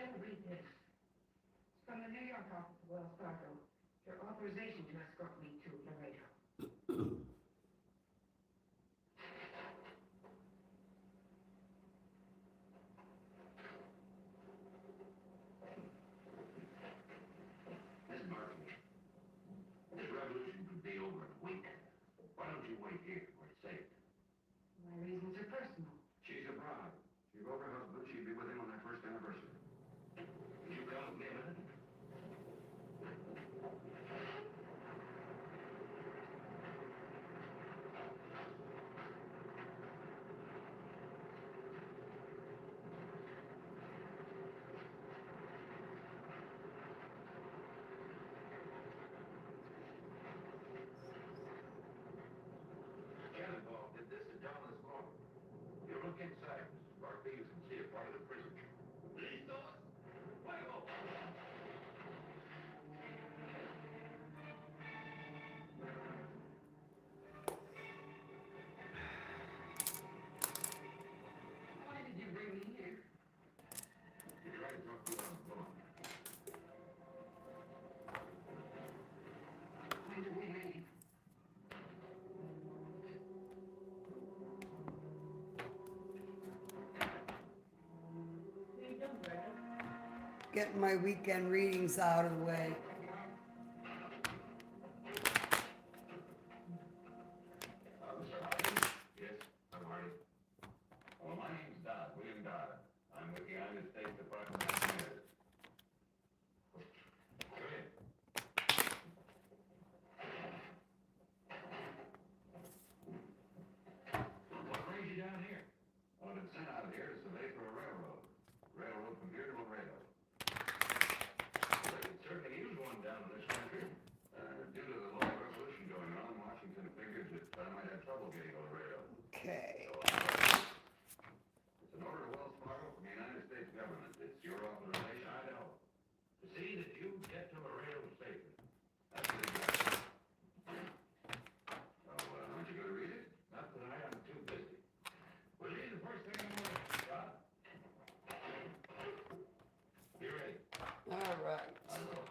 Brenda, read this. It's from the New York office of Wells Fargo. Your authorization to escort me to Laredo. Miss Murphy, this revolution could be over in a week. Why don't you wait here where it's safe? My reasons are personal. She's a bride. If you wrote her husband, she'd be with him on their first anniversary. Would you come with me a minute? Cannonball did this at dawn this morning. You look inside, Mrs. Barkley, you can see a part of the prison. Listos? Fuego! Why did you bring me here? You tried to talk to you on the phone. When do we leave? Getting my weekend readings out of the way. Yes, I'm Hardy. Well, my name's Dodd, William Dodd. I'm with the United States Department of Affairs. Go ahead. What brings you down here? Well, I've been sent out here to survey for a railroad. Railroad from here to Laredo. They could certainly use one down in this country. Due to the whole revolution going on, Washington figured that I might have trouble getting to Laredo. Okay. It's an order to Wells Fargo from the United States government. It's your authorization, Idaho, to see that you get to Laredo safely. That's what it is. So, aren't you going to read it? Not tonight. I'm too busy. We'll read the first thing in the morning, Scott. Be ready. All right. I will.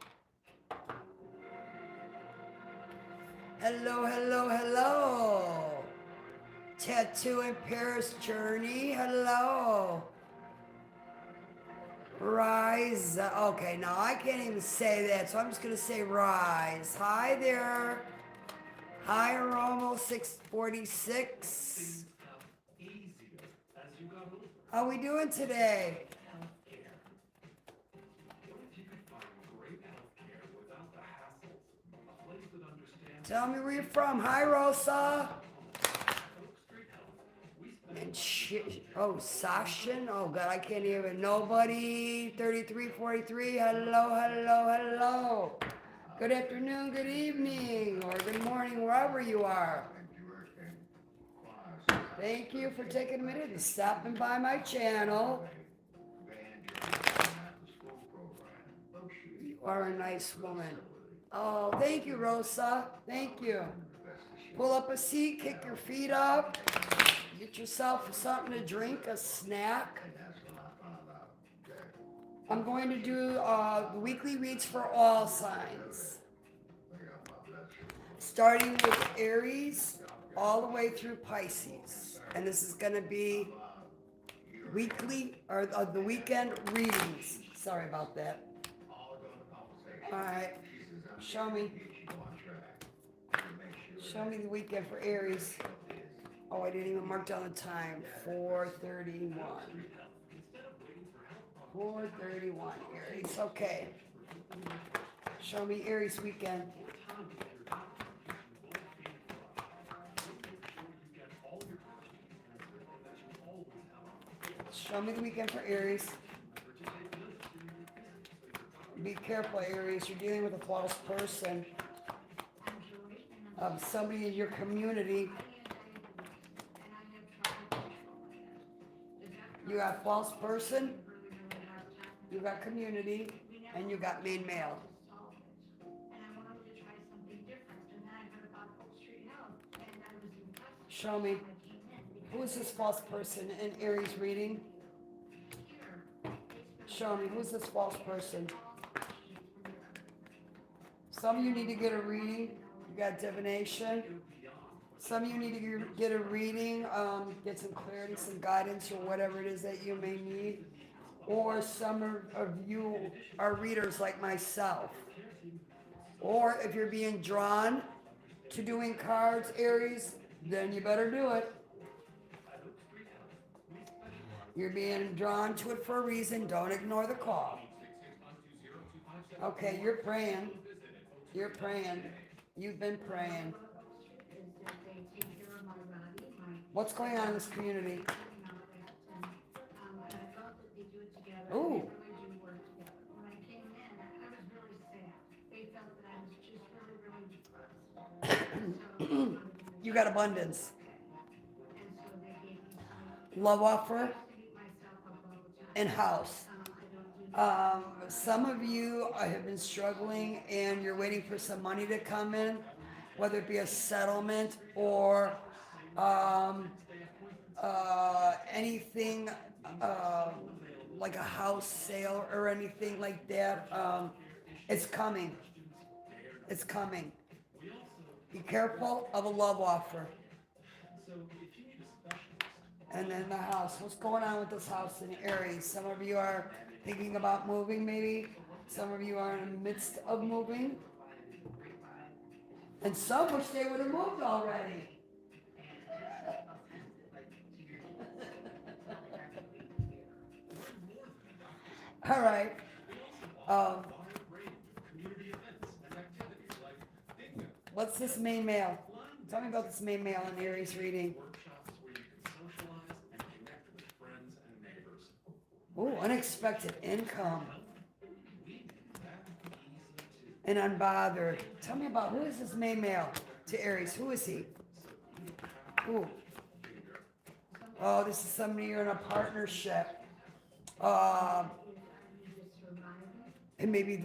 Hello, hello, hello. Tattoo in Paris journey. Hello. Rise. Okay, now I can't even say that, so I'm just going to say rise. Hi there. Hi, Romo 646. How we doing today? Tell me where you're from. Hi, Rosa. And Sashin. Oh, God, I can't even. Nobody. 3343. Hello, hello, hello. Good afternoon, good evening, or good morning, wherever you are. Thank you for taking a minute and stopping by my channel. You are a nice woman. Oh, thank you, Rosa. Thank you. Pull up a seat, kick your feet up, get yourself something to drink, a snack. I'm going to do the weekly reads for all signs, starting with Aries all the way through Pisces. And this is going to be weekly, or the weekend readings. Sorry about that. All right. Show me the weekend for Aries. Oh, I didn't even mark down the time. 4:31. 4:31, Aries. Okay. Show me Aries weekend. Show me the weekend for Aries. Be careful, Aries. You're dealing with a false person. Somebody in your community. You got false person, you got community, and you got main male. Show me. Who is this false person in Aries reading? Show me, who's this false person? Some of you need to get a reading. You got divination. Some of you need to get a reading, get some clarity, some guidance, or whatever it is that you may need. Or some of you are readers like myself. Or if you're being drawn to doing cards, Aries, then you better do it. You're being drawn to it for a reason. Don't ignore the call. Okay, you're praying. You're praying. You've been praying. What's going on in this community? Ooh. You got abundance. Love offer and house. Some of you have been struggling and you're waiting for some money to come in, whether it be a settlement or anything like a house sale or anything like that. It's coming. It's coming. Be careful of a love offer. And then the house. What's going on with this house in Aries? Some of you are thinking about moving maybe. Some of you are in the midst of moving. And some wish they would have moved already. All right. What's this main male? Tell me about this main male in Aries reading. Ooh, unexpected income. And unbothered. Tell me about, who is this main male to Aries? Who is he? Ooh. Oh, this is somebody you're in a partnership. And maybe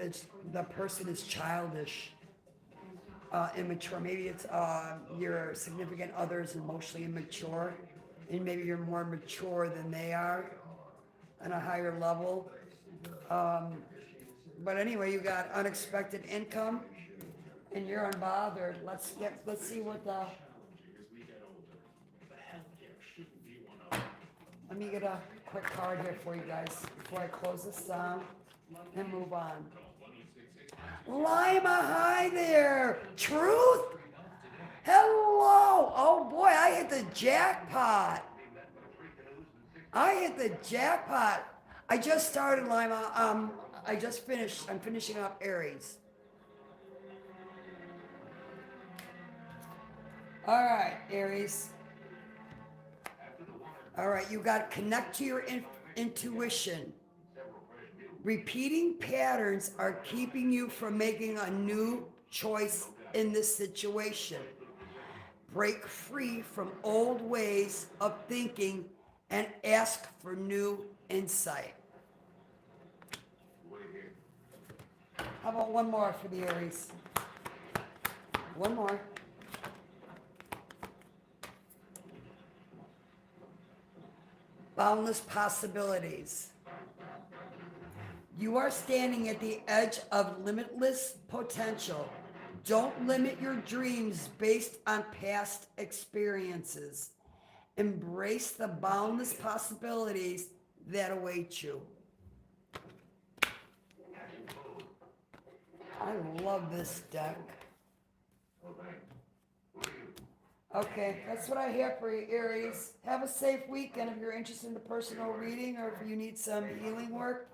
the person is childish, immature. Maybe it's your significant other is emotionally immature, and maybe you're more mature than they are on a higher level. But anyway, you got unexpected income, and you're unbothered. Let's see what the. Let me get a quick card here for you guys before I close this down and move on. Lima, hi there. Truth? Hello. Oh boy, I hit the jackpot. I just started, Lima. I just finished. I'm finishing up Aries. All right, Aries. All right, you got to connect to your intuition. Repeating patterns are keeping you from making a new choice in this situation. Break free from old ways of thinking and ask for new insight. How about one more for the Aries? One more. Boundless possibilities. You are standing at the edge of limitless potential. Don't limit your dreams based on past experiences. Embrace the boundless possibilities that await you. I love this deck. Okay, that's what I have for you, Aries. Have a safe weekend if you're interested in the personal reading or if you need some healing work.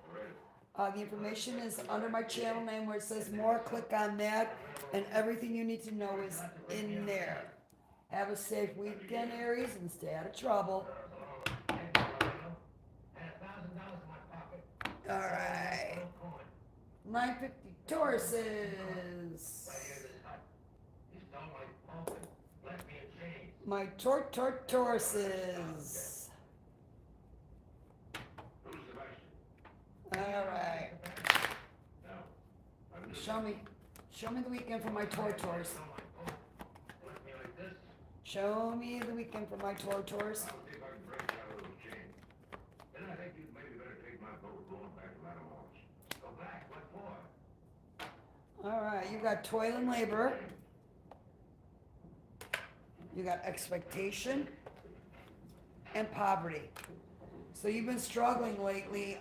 The information is under my channel name where it says more. Click on that, and everything you need to know is in there. Have a safe weekend, Aries, and stay out of trouble. All right. 950 Tauruses. My Tauruses. All right. Show me the weekend for my Taurus. Show me the weekend for my Taurus. Then I think you maybe better take my boat going back to All right, you got toil and labor. You got expectation and poverty. So you've been struggling lately,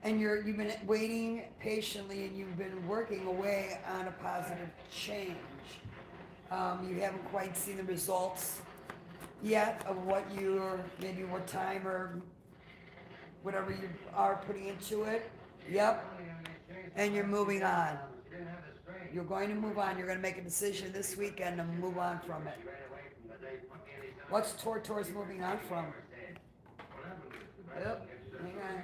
and you've been waiting patiently, and you've been working away on a positive change. You haven't quite seen the results yet of what time or whatever you are putting into it. Yep. And you're moving on. You're going to move on. You're going to make a decision this weekend to move on from it. What's Tortor's moving on from? Yep. Hang on.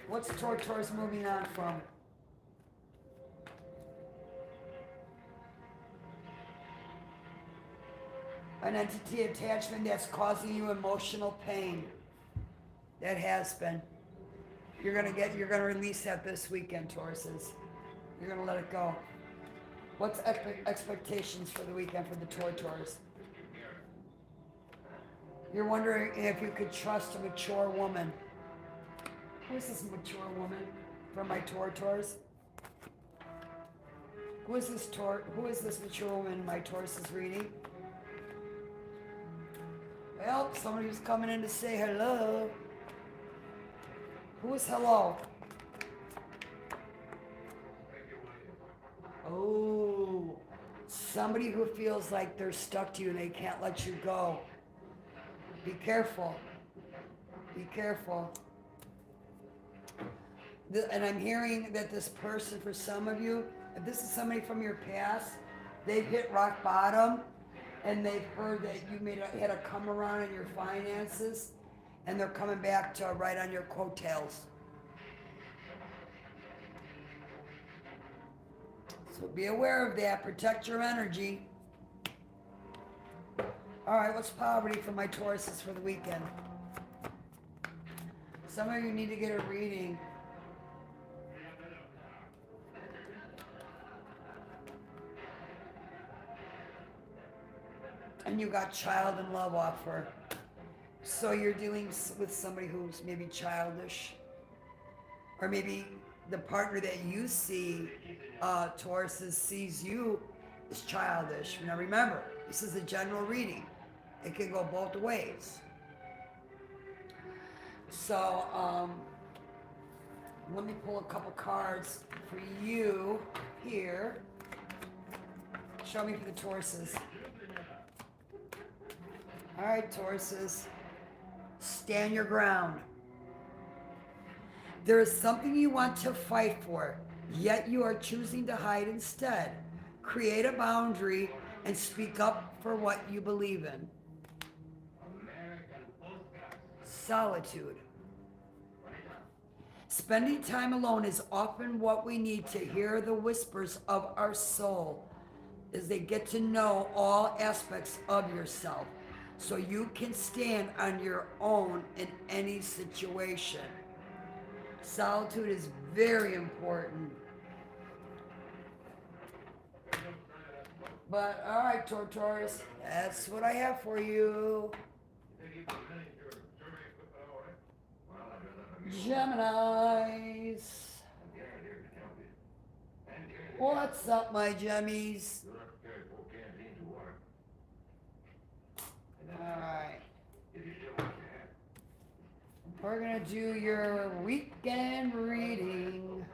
What's Tortor's moving on from? An entity attachment that's causing you emotional pain. That has been. You're gonna release that this weekend, Tauruses. You're gonna let it go. What's expectations for the weekend for the Tortors? You're wondering if you could trust a mature woman. Who is this mature woman from my Tortors? Who is this mature woman my Taurus is reading? Well, somebody was coming in to say hello. Who is hello? Oh, somebody who feels like they're stuck to you and they can't let you go. Be careful. Be careful. And I'm hearing that this person, for some of you, if this is somebody from your past, they've hit rock bottom and they've heard that you had a come around in your finances and they're coming back to right on your coattails. So be aware of that. Protect your energy. All right, what's poverty for my Tauruses for the weekend? Some of you need to get a reading. And you got child and love offer. So you're dealing with somebody who's maybe childish. Or maybe the partner that you see, Tauruses, sees you as childish. Now remember, this is a general reading. It can go both ways. So, let me pull a couple cards for you here. Show me for the Tauruses. All right, Tauruses, stand your ground. There is something you want to fight for, yet you are choosing to hide instead. Create a boundary and speak up for what you believe in. Solitude. Spending time alone is often what we need to hear the whispers of our soul as they get to know all aspects of yourself, so you can stand on your own in any situation. Solitude is very important. But all right, Taurus, that's what I have for you. Geminis. What's up, my Gemmies? Alright. We're gonna do your weekend reading.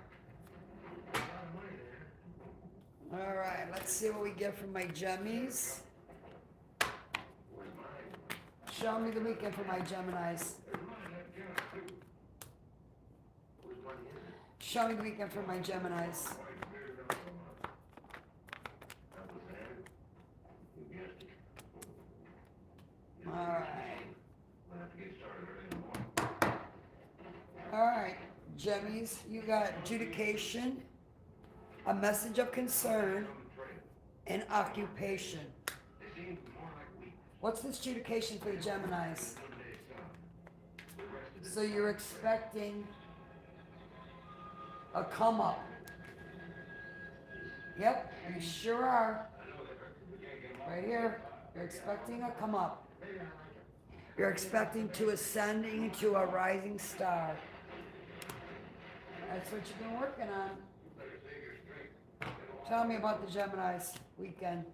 Alright, let's see what we get from my Gemmies. Show me the weekend for my Geminis. Show me the weekend for my Geminis. Alright, Gemmies, you got adjudication, a message of concern, and occupation. What's this adjudication for the Geminis? So you're expecting a come up. Yep, you sure are. Right here. You're expecting a come up. You're expecting to ascending to a rising star. That's what you've been working on. Tell me about the Gemini's weekend.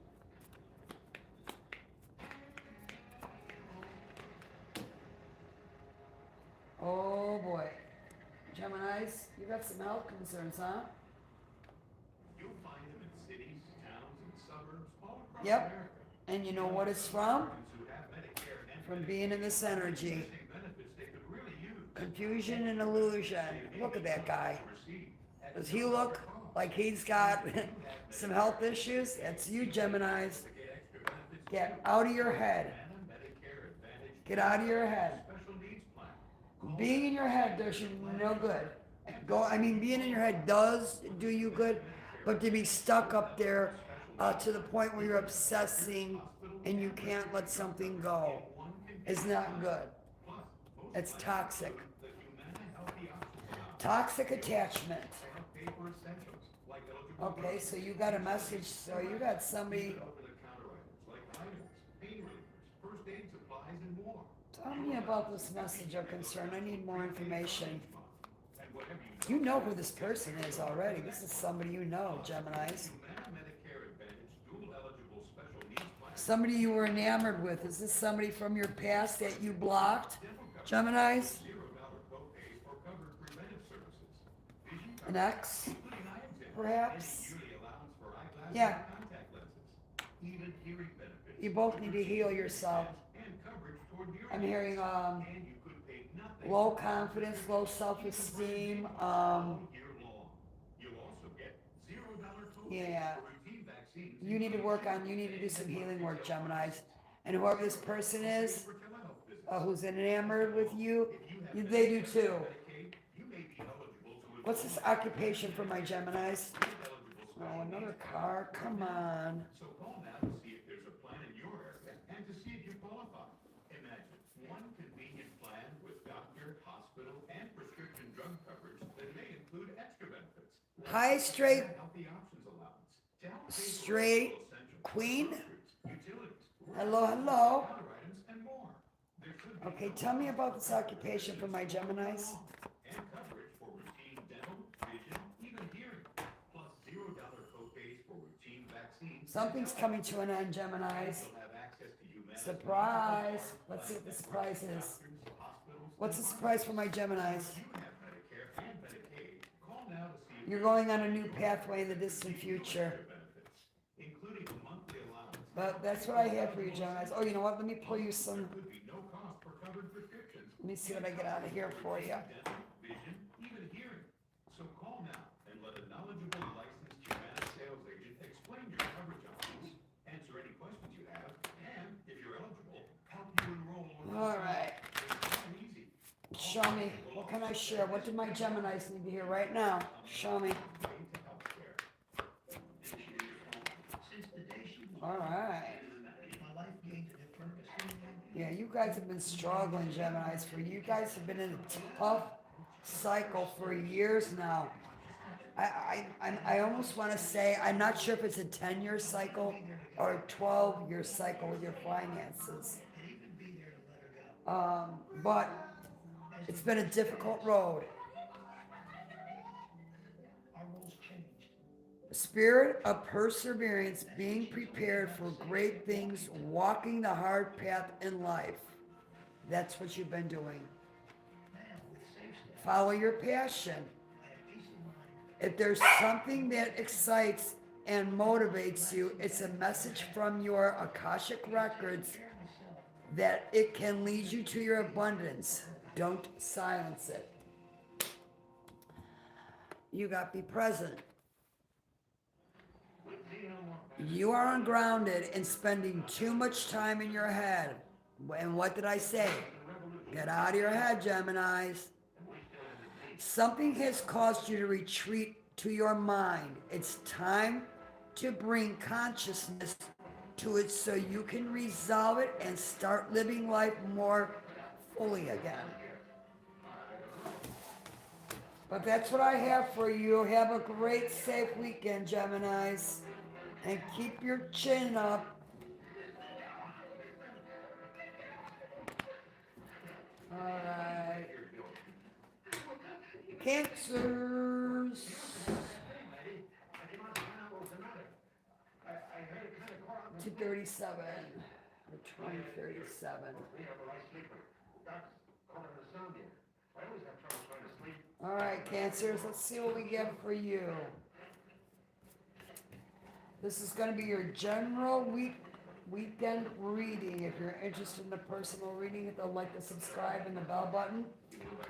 Oh boy. Gemini's, you got some health concerns, huh? You'll find them in cities, towns, and suburbs all across Yep. America. And you know what it's from? Who have Medicare and From being in this energy. benefits they could really use. Confusion and illusion. Look at that guy. Does he look like he's got some health issues? That's you, Geminis. Get out of your head. Get out of your head. Being in your head does you no good. Being in your head does do you good, but to be stuck up there to the point where you're obsessing and you can't let something go is not good. It's toxic. Toxic attachment. Okay, so you got a message, so you got somebody. Tell me about this message of concern. I need more information. You know who this person is already. This is somebody you know, Geminis. Somebody you were enamored with. Is this somebody from your past that you blocked, Geminis? An ex, perhaps? Yeah. You both need to heal yourself. I'm hearing low confidence, low self-esteem. Yeah. You need to do some healing work, Geminis. And whoever this person is, who's enamored with you, they do too. What's this occupation for my Geminis? Oh, another car. Come on. So call now to see if there's a plan in your area and to see if you qualify. Imagine one convenient plan with doctor, hospital, and prescription drug coverage that may include extra benefits. Hi, straight, Healthy options allowance. straight queen. Utilities. Hello, hello. Other items and more. There could be Okay, tell me about this occupation for my Geminis. and coverage for routine dental, vision, even hearing. Plus $0 copays for routine vaccines. Something's coming to an end, Geminis. You'll have access to humanity. Surprise. Let's see what the surprise is. What's the surprise for my Geminis? You have Medicare and Medicaid. Call now to see if You're going on a new pathway in the distant future. benefits, including a monthly allowance. But that's what I have for you, Geminis. Oh, you know what? Let me pull you some. Could be no cost for covered prescriptions. Let me see what I get out of here for you. Dental, vision, even hearing. So call now and let a knowledgeable licensed Humana sales agent explain your coverage options, answer any questions you have, and if you're eligible, help you enroll. All right. It's easy. Show me. What can I share? What do my Geminis need to hear right now? Show me. Since the day she was All right. my life gained a new purpose. Yeah, you guys have been struggling, Geminis. You guys have been in a tough cycle for years now. I almost want to say, I'm not sure if it's a 10-year cycle or a 12-year cycle with your finances. But it's been a difficult road. Our roles changed. Spirit of perseverance, being prepared for great things, walking the hard path in life. That's what you've been doing. Now, with safe steps, Follow your passion. I have peace of mind. If there's something that excites and motivates you, it's a message from your Akashic records Care of myself. that it can lead you to your abundance. Don't silence it. You got to be present. You are ungrounded and spending too much time in your head. And what did I say? Get out of your head, Geminis. Something has caused you to retreat to your mind. It's time to bring consciousness to it so you can resolve it and start living life more fully again. But that's what I have for you. Have a great, safe weekend, Geminis. And keep your chin up Alright. Cancers. 237. Or 2037. Alright, Cancers, let's see what we get for you. This is going to be your general weekend reading. If you're interested in the personal reading, hit the like, the subscribe, and the bell button.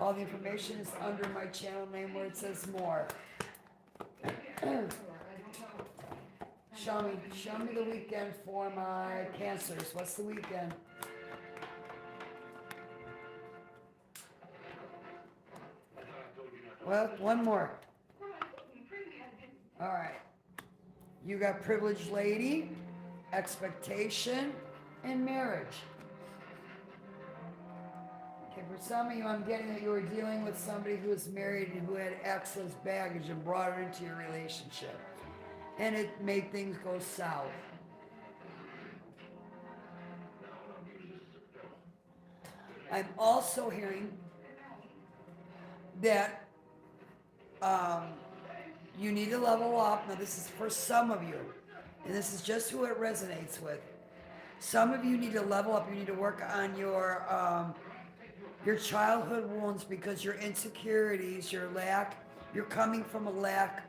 All the information is under my channel name where it says more. Show me the weekend for my Cancers. What's the weekend? Well, one more. All right. You got privileged lady, expectation, and marriage. Okay, for some of you, I'm getting that you were dealing with somebody who was married and who had excess baggage and brought it into your relationship. And it made things go south. I'm also hearing that you need to level up. Now, this is for some of you, and this is just who it resonates with. Some of you need to level up. You need to work on your childhood wounds because your insecurities, your lack, you're coming from a lack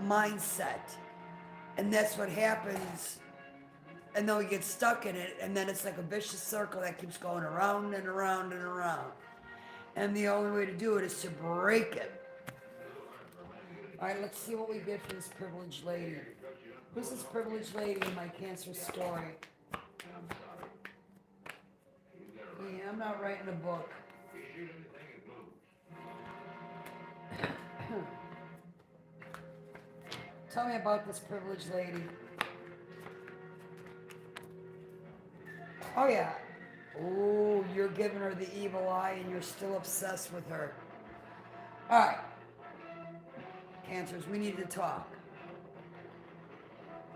mindset, and that's what happens. And then we get stuck in it, and then it's like a vicious circle that keeps going around and around and around. And the only way to do it is to break it. All right, let's see what we get for this privileged lady. Who's this privileged lady in my Cancer story? Yeah, I'm not writing a book. Tell me about this privileged lady. Oh, yeah. Oh, you're giving her the evil eye and you're still obsessed with her. All right. Cancers, we need to talk.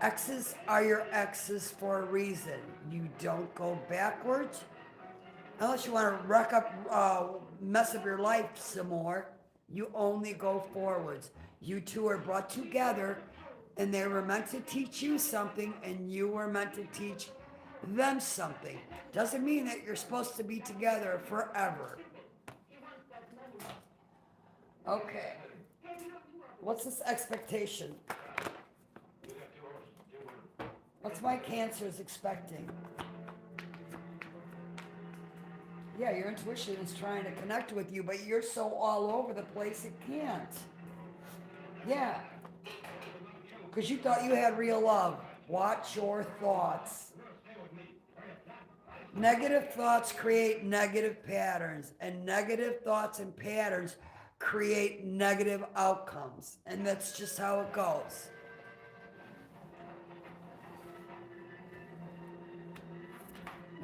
Exes are your exes for a reason. You don't go backwards. Unless you want to wreck up, mess up your life some more, you only go forwards. You two are brought together and they were meant to teach you something and you were meant to teach them something. Doesn't mean that you're supposed to be together forever. Okay. What's this expectation? What's my Cancers expecting? Yeah, your intuition is trying to connect with you, but you're so all over the place it can't. Yeah. Because you thought you had real love. Watch your thoughts. Negative thoughts create negative patterns, and negative thoughts and patterns create negative outcomes. And that's just how it goes.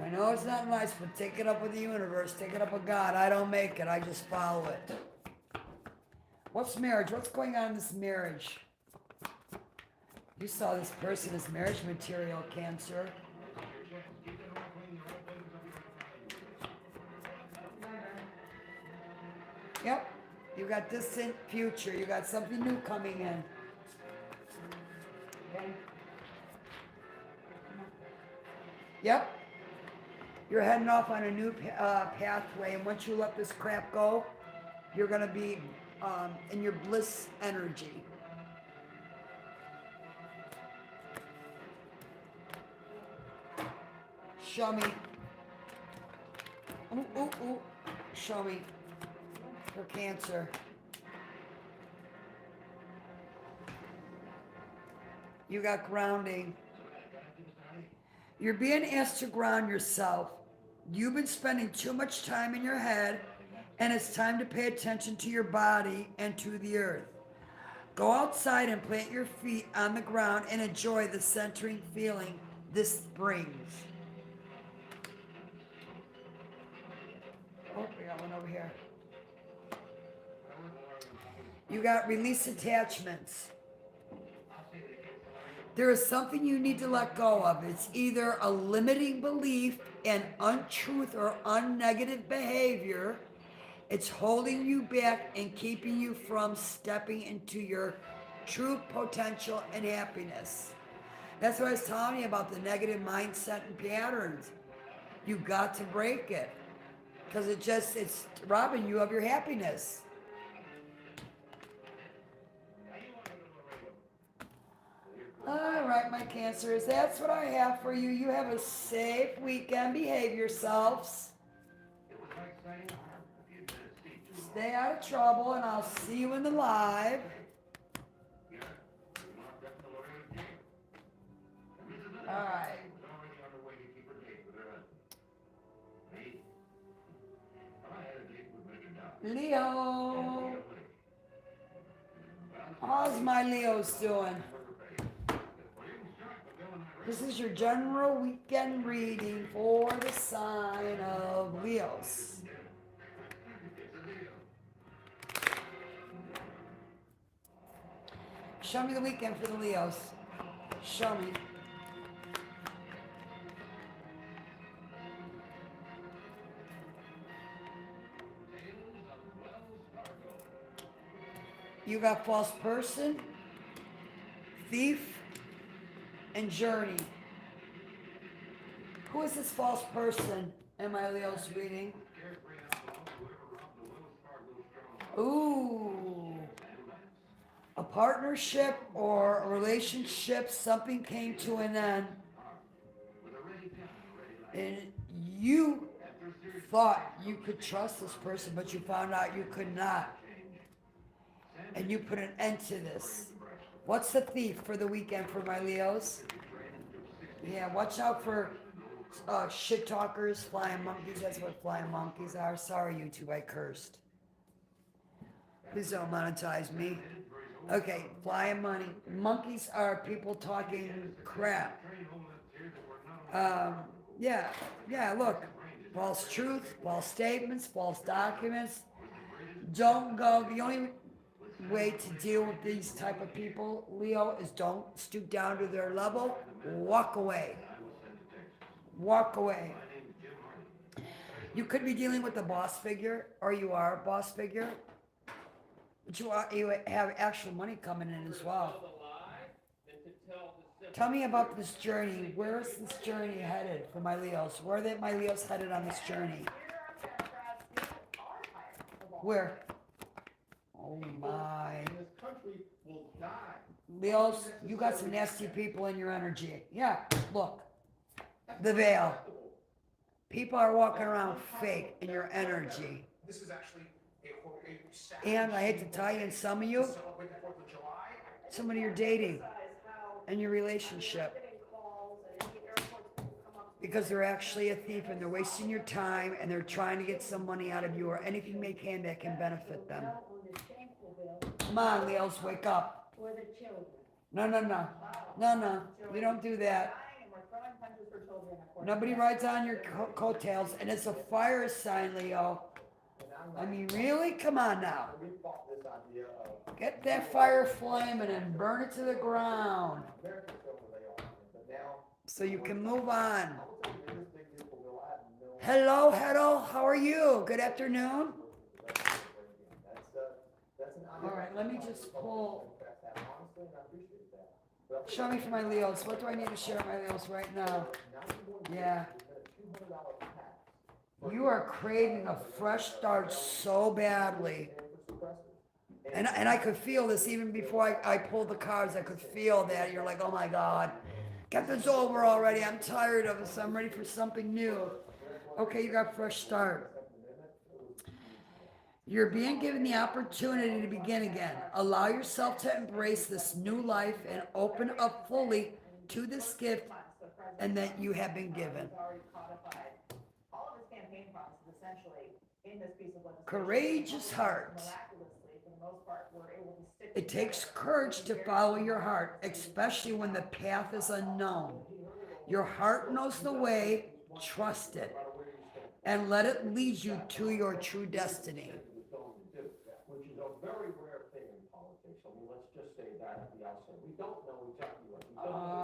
I know it's not nice, but take it up with the universe. Take it up with God. I don't make it. I just follow it. What's marriage? What's going on in this marriage? You saw this person as marriage material, Cancer. Yep. You got distant future. You got something new coming in. Okay. Yep. You're heading off on a new pathway, and once you let this crap go, you're going to be in your bliss energy. Show me. Ooh, ooh, ooh. Show me. For Cancer. You got grounding. You're being asked to ground yourself. You've been spending too much time in your head, and it's time to pay attention to your body and to the earth. Go outside and plant your feet on the ground and enjoy the centering feeling this brings. Oh, we got one over here. You got release attachments. There is something you need to let go of. It's either a limiting belief in untruth or unnegative behavior. It's holding you back and keeping you from stepping into your true potential and happiness. That's what I was telling you about the negative mindset and patterns. You got to break it. Because it's robbing you of your happiness. All right, my Cancers, that's what I have for you. You have a safe weekend. Behave yourselves. Stay out of trouble, and I'll see you in the live. All right. Leo. How's my Leo's doing? This is your general weekend reading for the sign of Leos. Show me the weekend for the Leos. Show me. You got false person, thief, and journey. Who is this false person in my Leo's reading? Ooh. A partnership or a relationship, something came to an end. And you thought you could trust this person, but you found out you could not. And you put an end to this. What's the thief for the weekend for my Leos? Yeah, watch out for shit talkers, flying monkeys. That's what flying monkeys are. Sorry, YouTube, I cursed. Please don't monetize me. Okay, flying monkeys are people talking crap. Yeah, look. False truth, false statements, false documents. Don't go. The only way to deal with these type of people, Leo, is don't stoop down to their level. Walk away. Walk away. You could be dealing with a boss figure, or you are a boss figure, but you have actual money coming in as well. Tell me about this journey. Where is this journey headed for my Leos? Where are my Leos headed on this journey? Where? Oh my. Leos, you got some nasty people in your energy. Yeah, look. The veil. People are walking around fake in your energy. And I hate to tell you, and some of you, somebody you're dating in your relationship, because they're actually a thief and they're wasting your time and they're trying to get some money out of you or anything they can that can benefit them. Come on, Leos, wake up. No. You don't do that. Nobody rides on your coattails, and it's a fire sign, Leo. I mean, really? Come on now. Get that fire flaming and burn it to the ground so you can move on. Hello, how are you? Good afternoon. All right, let me just pull. Show me for my Leos. What do I need to share my Leos right now? Yeah. You are craving a fresh start so badly. And I could feel this even before I pulled the cards. I could feel that. You're like, oh my God. Get this over already. I'm tired of this. I'm ready for something new. Okay, you got a fresh start. You're being given the opportunity to begin again. Allow yourself to embrace this new life and open up fully to this gift and that you have been given. Courageous heart. It takes courage to follow your heart, especially when the path is unknown. Your heart knows the way. Trust it and let it lead you to your true destiny. Which is a very rare thing in politics. I mean, let's just say that at the outset. We don't know exactly what he's done.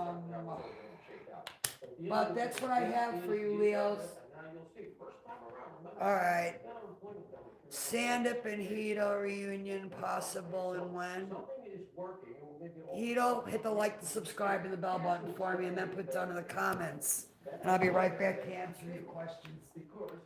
But that's what I have for you, Leos. Now you'll see, first time around, remember? All right. That unemployment number came out. Stand-up and Hito reunion possible and when? Something is working, and we'll give you all. Hito, hit the like, the subscribe, and the bell button for me, and then put down in the comments. And I'll be right back to answer your questions. Because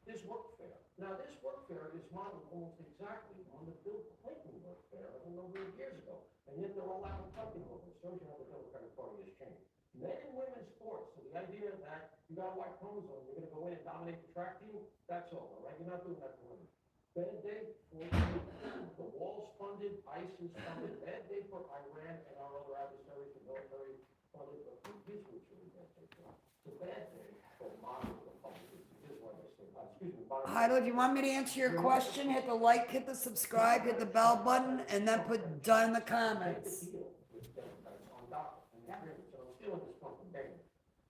this work fair, now this work fair is modeled almost exactly on the Bill Clinton work fair a number of years ago. And yet they're all advertising over it, shows you how the Democratic Party has changed. Men and women's sports, so the idea that you got a white chromosome, you're gonna go in and dominate the track team, that's over, right? You're not doing that for women. Bad day for the wall's funded, ICE is funded, bad day for Iran and our other adversaries, the military funded, but these groups are bad day for. It's a bad day for modern Republicans, is what I say, excuse me. modern- Hito, if you want me to answer your question, hit the like, hit the subscribe, hit the bell button, and then put done in the comments. Deal with Democrats on docket and agreement, so I'm stealing this from Brenda.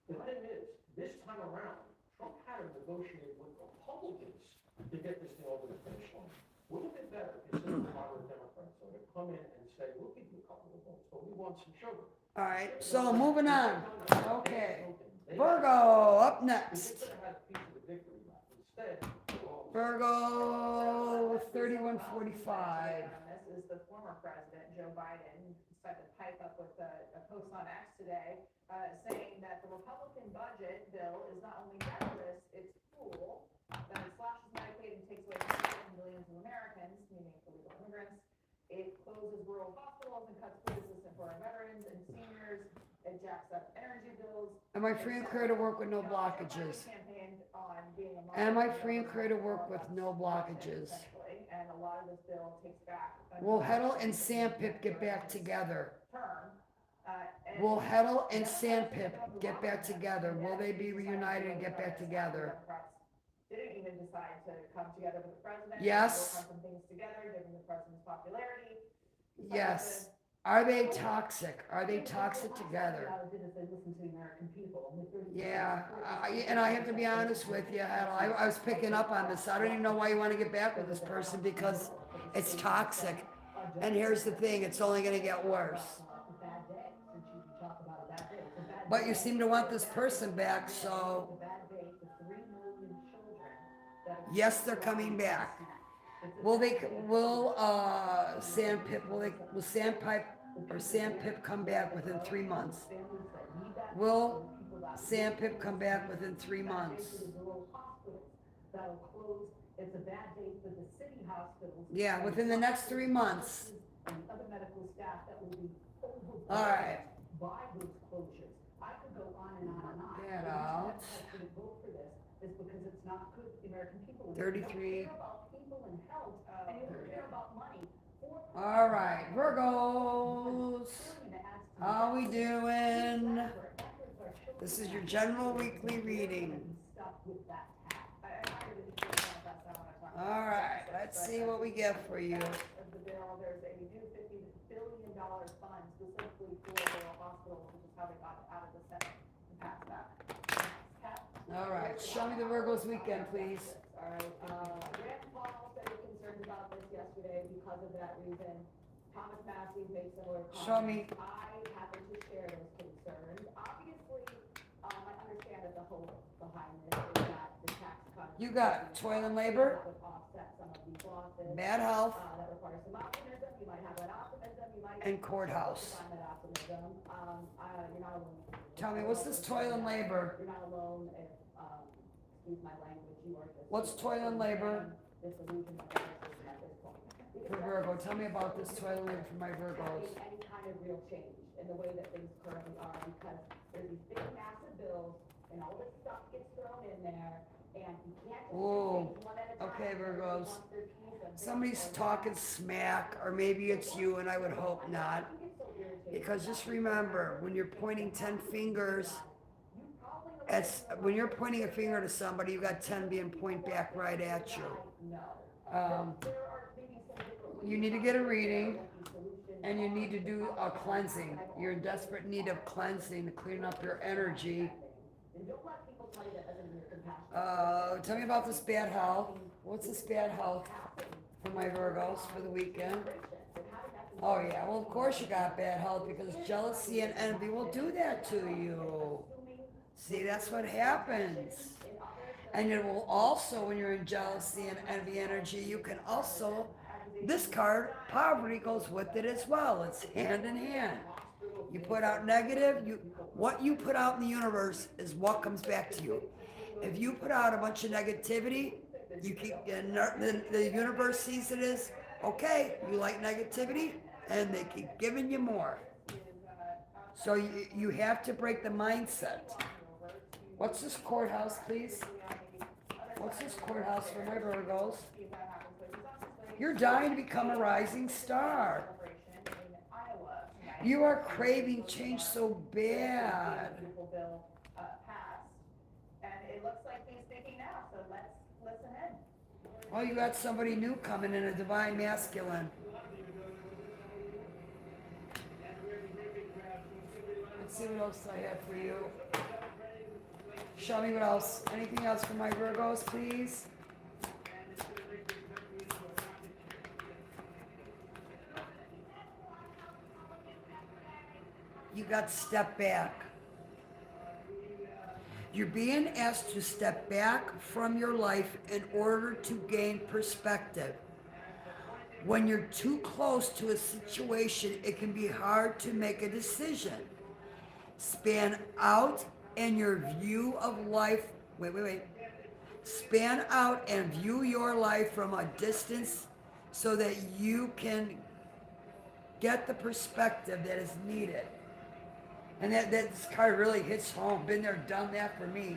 The thing is, this time around, Trump had to negotiate with Republicans to get this thing over the finish line. Wouldn't it be better if you said to moderate Democrats, so to come in and say, we'll give you a couple of votes, but we want some sugar. All right, so moving on. Okay. Virgo, up next. They could have had a piece of the victory lap. Instead, Virgo 3145. This is the former president, Joe Biden, decided to pipe up with a post on X today, saying that the Republican budget bill is not only generous, it's cruel, that it slashes Medicaid and takes away millions and millions of Americans, meaning illegal immigrants. It closes rural hospitals and cuts food assistance for our veterans and seniors. It jacks up energy bills. Am I free and clear to work with no blockages? Campaigned on being a Am I free and clear to work with no blockages? essentially, and a lot of this bill takes back. Will Heddle and Sandpip get back together? Term, and- Will Heddle and Sandpip get back together? Will they be reunited and get back together? Democrats didn't even decide to come together with the president. Yes. Work on some things together, given the president's popularity. Yes. Are they toxic? Are they toxic together? What I did is they listened to the American people. Yeah, and I have to be honest with you, Heddle, I was picking up on this. I don't even know why you want to get back with this person because it's toxic. And here's the thing, it's only going to get worse. Bad day, since you talk about a bad day. It's a bad But you seem to want this person back, so bad day for 3 million children that are- yes, they're coming back. Will Sandpip come back within 3 months? Will Sandpip come back within 3 months? That'll close. It's a bad day for the city hospitals. Yeah, within the next 3 months. And other medical staff that will be overwhelmed All right. by those closures. I could go on and on and on. Get The reason out. Democrats didn't vote for this is because it's not good for the American people. 33. You don't care about people and health, and you don't care about money. All right, Virgos, how we doing? This is your general weekly reading. All right, let's see what we get for you. Of the bill, there's a new $50 billion fund specifically for rural hospitals, which is how they got out of the Senate and passed that. All right, show me the Virgos weekend, please. All right, Rand Paul said he was concerned about this yesterday because of that reason. Thomas Massey made similar comments. Show me. I happen to share those concerns. Obviously, I understand that the hope behind this is that the tax cuts. You got toil and labor, Would offset some of these losses. bad health, That requires some optimism. You might have that optimism. You might. and courthouse. Find that optimism. You're not alone. Tell me, what's this toil and labor? You're not alone if, excuse my language, you are just. What's toil and labor? Disillusioned by the system at this point. For Virgo, tell me about this toil and labor for my Virgos. Any kind of real change in the way that things currently are, because there's these big massive bills and all this stuff gets thrown in there, and you can't just Whoa. change one at a time. Okay, Everybody Virgos. wants their piece of this Somebody's or that. talking smack, or maybe it's you, and I would hope not. I think it's so irritating. Because just remember, when you're pointing 10 fingers, You probably know when you're pointing a finger to somebody, you got 10 being pointed back right at you. no. Um, There are maybe some different you need to get a reading, and you need to do a cleansing. You're in desperate need of cleansing to clean up your energy. And don't let people tell you that doesn't mean you're compassionate. Tell me about this bad health. What's this bad health for my Virgos for the weekend? Oh yeah, well of course you got bad health because jealousy and envy will do that to you. See, that's what happens. And it will also, when you're in jealousy and envy energy, you can also, this card, poverty goes with it as well. It's hand in hand. You put out negative, what you put out in the universe is what comes back to you. If you put out a bunch of negativity, you keep, and the universe sees it as, okay, you like negativity, and they keep giving you more. So you have to break the mindset. What's this courthouse, please? What's this courthouse for my Virgos? You're dying to become a rising star. You are craving change so bad. And it looks like he's thinking now, so let's listen in. Oh, you got somebody new coming in, a divine masculine. Let's see what else I have for you. Show me what else. Anything else for my Virgos, please? You got to step back. You're being asked to step back from your life in order to gain perspective. When you're too close to a situation, it can be hard to make a decision. Span out and your view of life, wait. Span out and view your life from a distance so that you can get the perspective that is needed. And that this card really hits home. Been there, done that for me.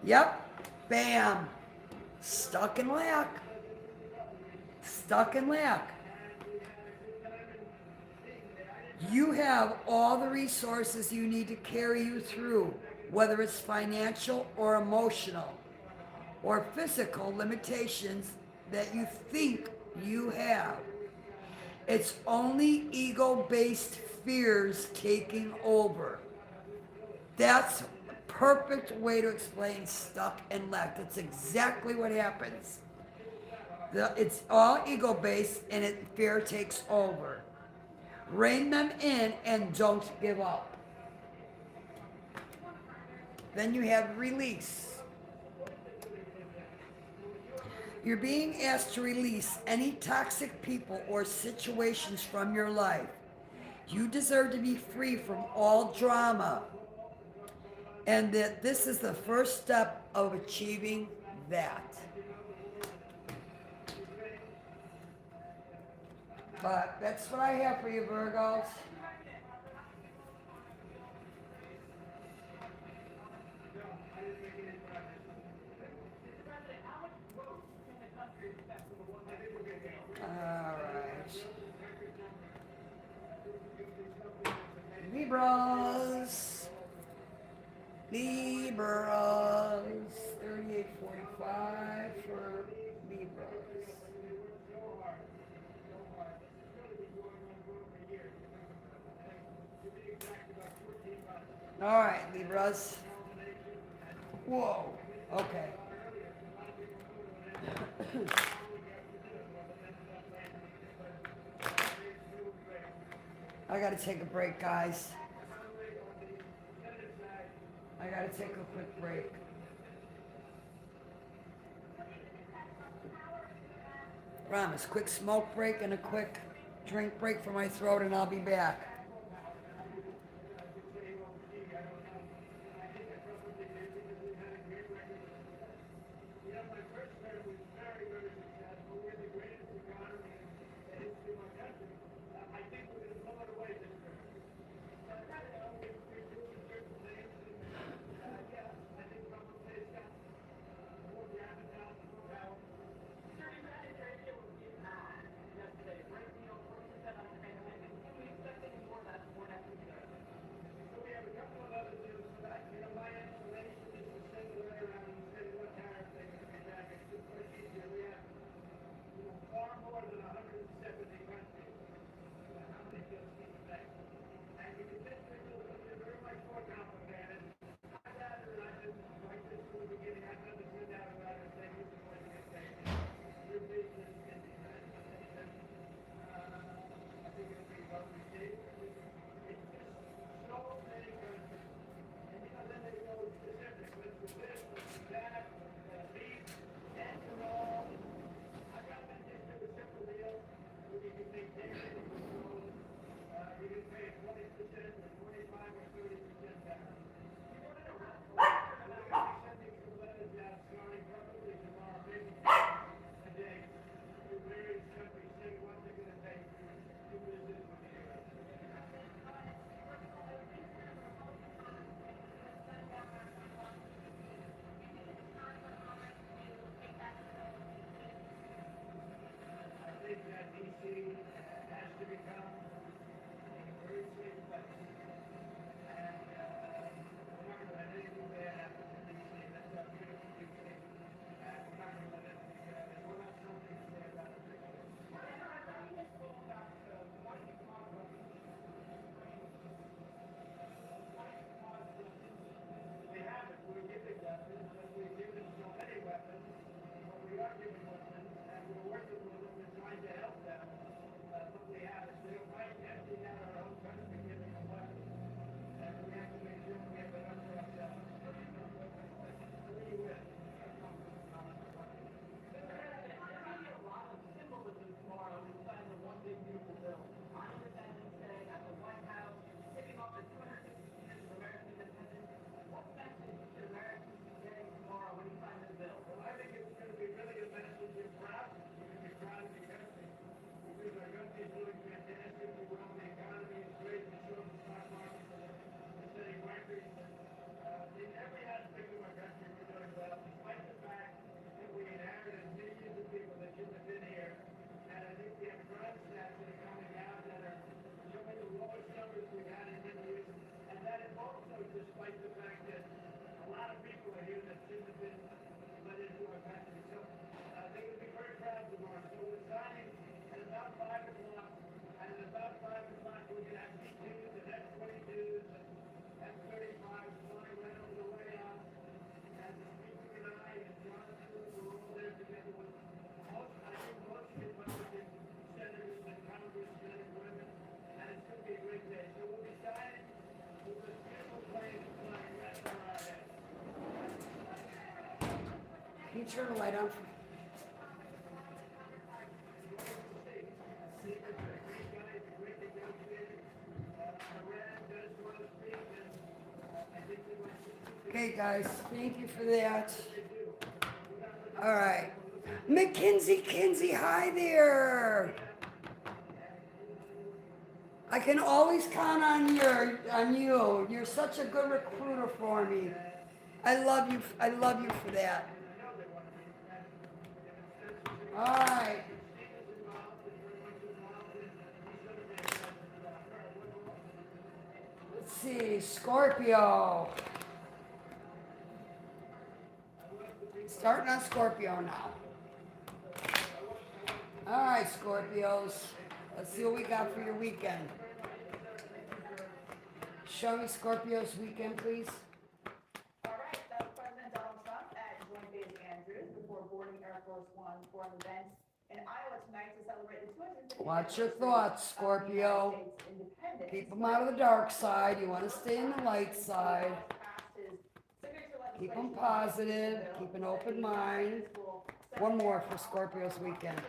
Yep. Bam. Stuck in lack. Stuck in lack. You have all the resources you need to carry you through, whether it's financial or emotional or physical limitations that you think you have. It's only ego-based fears taking over. That's a perfect way to explain stuck and lack. That's exactly what happens. It's all ego-based and fear takes over. Rein them in and don't give up. Then you have release. You're being asked to release any toxic people or situations from your life. You deserve to be free from all drama. And that this is the first step of achieving that. But that's what I have for you, Virgos. Alright. Libras. 3845 for Libras. All right, Libras. Whoa. Okay. I gotta take a break, guys. I gotta take a quick break. Promise, quick smoke break and a quick drink break for my throat, and I'll be back. despite the fact that a lot of people are here that shouldn't have been let into our country. So, they would be very proud tomorrow. So we're signing at about 5 o'clock, and at about 5 o'clock, we're gonna have P2s and F-22s and F-35s flying right over the way out. And the speaker and I and Jonathan were all there together with most, I think most Republican senators and congressmen and women, and it's gonna be a great day. So we'll be signing with this beautiful plane flying right over our heads. Can you turn the light on? Okay, guys, thank you for that. All right. Kinsey, hi there. I can always count on you. You're such a good recruiter for me. I love you for that. All right. Let's see, Scorpio. Starting on Scorpio now. All right, Scorpios. Let's see what we got for your weekend. Show me Scorpio's weekend, please. All right, that was President Donald Trump at Joint Base Andrews before boarding Air Force One for an event in Iowa tonight to celebrate the 250th Watch your anniversary thoughts, of the United Scorpio. States independence. Keep them out of the dark side. You want to stay in the light side. Keep them positive. Keep an open mind. One more for Scorpio's weekend.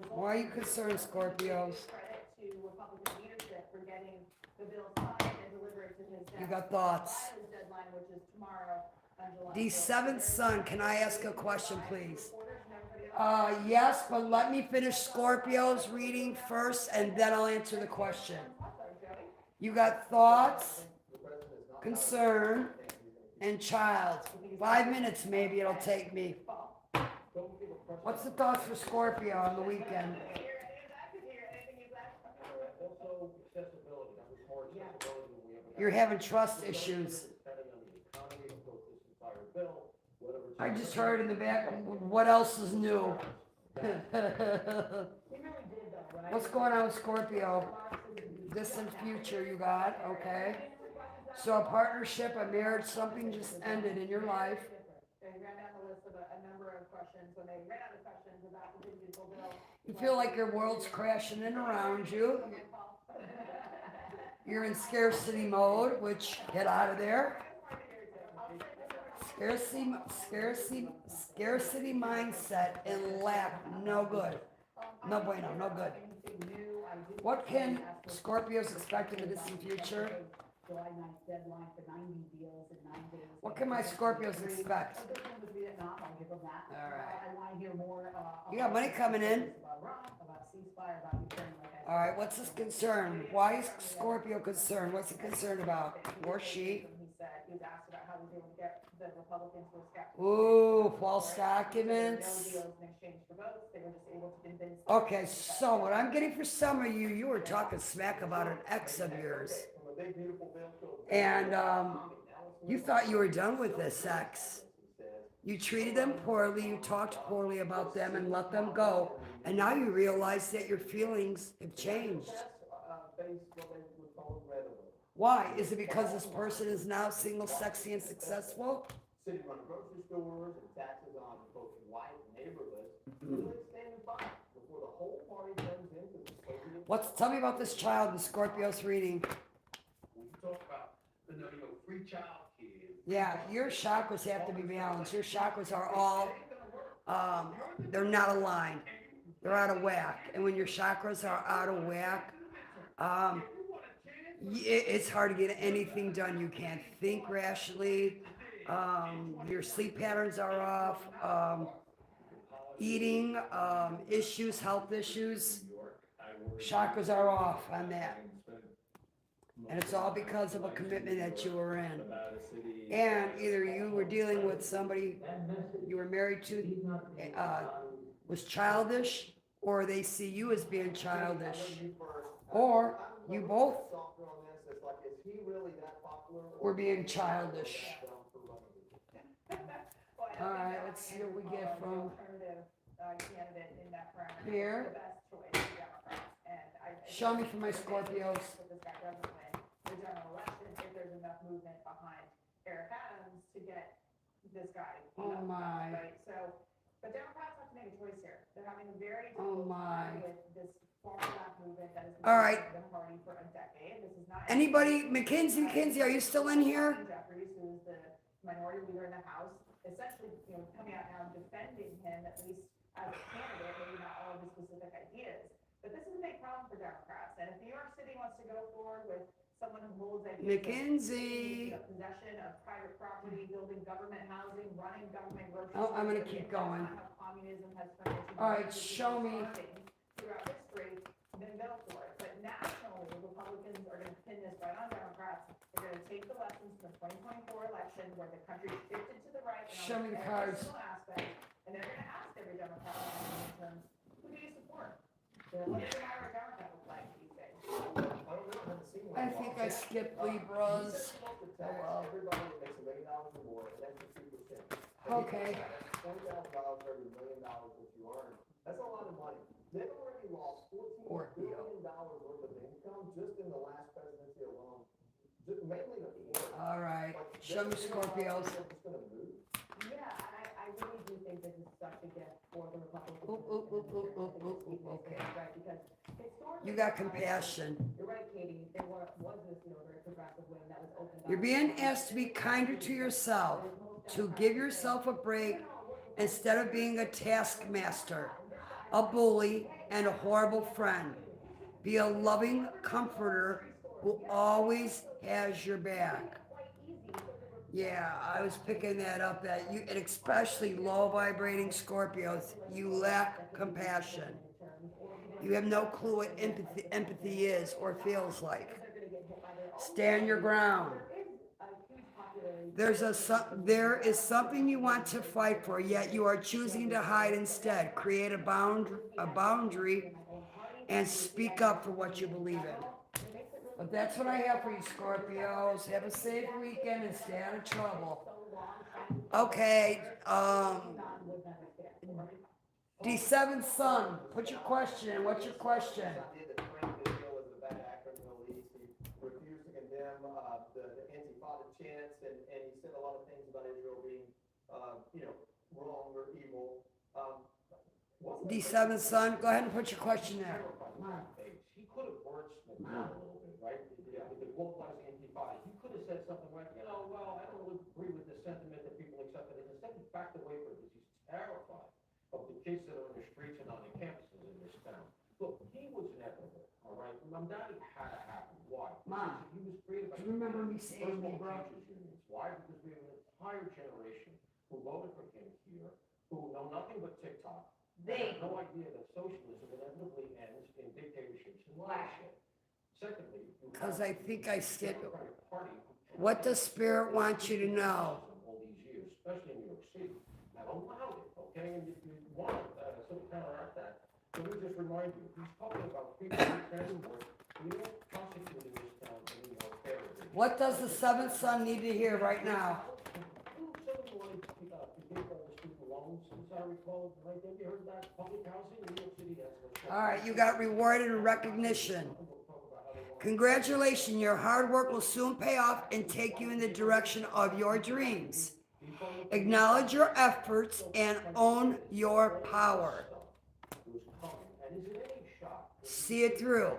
Why are you concerned, Scorpios? You got thoughts. The seventh son, can I ask a question, please? Yes, but let me finish Scorpio's reading first, and then I'll answer the question. You got thoughts, concern, and child. 5 minutes maybe it'll take me. What's the thoughts for Scorpio on the weekend? Also, accessibility. That was more accessibility than we ever had. You're having trust issues. Depending on the economy, of course, this entire bill, whatever. I just heard in the back, what else is new? What's going on with Scorpio? Distant future you got, okay. So a partnership, a marriage, something just ended in your life. They ran down the list of a number of questions. When they ran out of questions about the digital bill. You feel like your world's crashing in around you. You're in scarcity mode, which get out of there. Scarcity mindset and lack, no good. No bueno, no good. What can Scorpios expect in the distant future? July 9th deadline for 90 deals in 9 days. What can my Scorpios expect? So this one was Vietnam, I'll give them that. All right. I want to hear more. You got money coming in. About Iran, about ceasefire, about Ukraine. Like I All right, what's his concern? Why is Scorpio concerned? What's he concerned about? Or she? He said, he was asked about how he was able to get the Republicans were skeptical. Ooh, false No documents. deals in exchange for votes. They were just able to convince. Okay, so what I'm getting for some of you, you were talking smack about an ex of yours. From a big, beautiful bill to a- And you thought you were done with this ex. You treated them poorly, you talked poorly about them and let them go. And now you realize that your feelings have changed. Based what they would call rhetoric. Why? Is it because this person is now single, sexy, and successful? City-run grocery stores and taxes on folks' white neighborhoods. Really standing by before the whole party turns into the. Tell me about this child in Scorpio's reading. We talk about the free child kids. Yeah, your chakras have to be balanced. Your chakras are all, they're not aligned. They're out of whack. And when your chakras are out of whack, it's hard to get anything done. You can't think rationally. Your sleep patterns are off. Eating issues, health issues, chakras are off on that. And it's all because of a commitment that you were in. And either you were dealing with somebody you were married to was childish, or they see you as being childish, or you both. It's like, is he really that popular? We're being childish. Well, I All don't right, think let's see that what we Andrew get Cuomo, from the alternative candidate in that primary, here. is the best choice for Democrats. And I Show me for my if they- Scorpios. If this guy doesn't win the general election, if there's enough movement behind Eric Adams to get this guy. Oh, my. Right, so, but Democrats have to make a choice here. They're having a very Oh, difficult time my. with this far left movement that has been All right. the party for a decade. This is not. Anybody, McKinsey, are you still in here? Jeffries, who is the minority leader in the House, essentially, coming out now and defending him, at least as a candidate, maybe not all of his specific ideas. But this is a big problem for Democrats, and if New York City wants to go forward with someone who holds ideas McKinsey. of possession of private property, building government housing, running government grocery Oh, I'm gonna stores, keep that's going. not how communism has turned into All right, massive show me. farming throughout history, then go for it. But nationally, Republicans are gonna pin this right on Democrats. They're gonna take the lessons from the 2024 election where the country shifted to the right. Show me the every cards. single aspect, and they're gonna ask every Democrat in the midterms, who do you support? What does an average Democrat look like these days? I don't know, I haven't seen one. I think I skipped Libras. Everybody that makes $1 million or more, an extra 2%. Okay. $20,000 for every $1 million that you earn. That's a lot of money. They've already lost $14 billion worth of income just in the last presidency alone. Just mainly at the end. All right, show me Scorpios. It's gonna move. Yeah, and I really do think this is such a gift for the Republicans. Okay. Right, because historically. You got compassion. You're right, Katie, there was this, very progressive wing that was opened up. You're being asked to be kinder to yourself, to give yourself a break instead of being a taskmaster, a bully, and a horrible friend. Be a loving comforter who always has your back. Yeah, I was picking that up, that you, and especially low vibrating Scorpios, you lack compassion. You have no clue what empathy is or feels like. Stand your ground. There is something you want to fight for, yet you are choosing to hide instead. Create a boundary and speak up for what you believe in. But that's what I have for you, Scorpios. Have a safe weekend and stay out of trouble. Okay, D7 Sun, put your question in. What's your question? Did the Frank Israel was a bad actor in the Middle East. He refused to condemn the Intifada chants, and he said a lot of things about Israel being, wrong or evil. D7 Sun, go ahead and put your question there. He could have wordsmithed it a little bit, right? The globalizing Intifada. He could have said something like, well, I don't really agree with the sentiment that people accepted. And instead he backed away from this. He's terrified of the kids that are in the streets and on the campuses in this town. Look, he was inevitable, all right? Mamdani had to happen. Why? Mom, Because he was created by do you remember me saying me, bro? teachers unions. Why? Because we have an entire generation who voted for him here, who know nothing but TikTok. They have no idea that socialism inevitably ends in dictatorships and leadership. Secondly, Because I think I skipped. Democratic Party. What does Spirit want you to know? All these years, especially in New York City, have allowed it, okay? And if you want to sort of counteract that, let me just remind you, he's talking about people who transport. We don't prosecute in this town anymore fairly. What does the 7th Son need to hear right now? Somebody wanted to give all the student loans, as I recall, right? Have you heard that? Public housing in New York City, that's what's. All right, you got rewarded and recognition. Congratulations, your hard work will soon pay off and take you in the direction of your dreams. Acknowledge your efforts and own your power. See it through.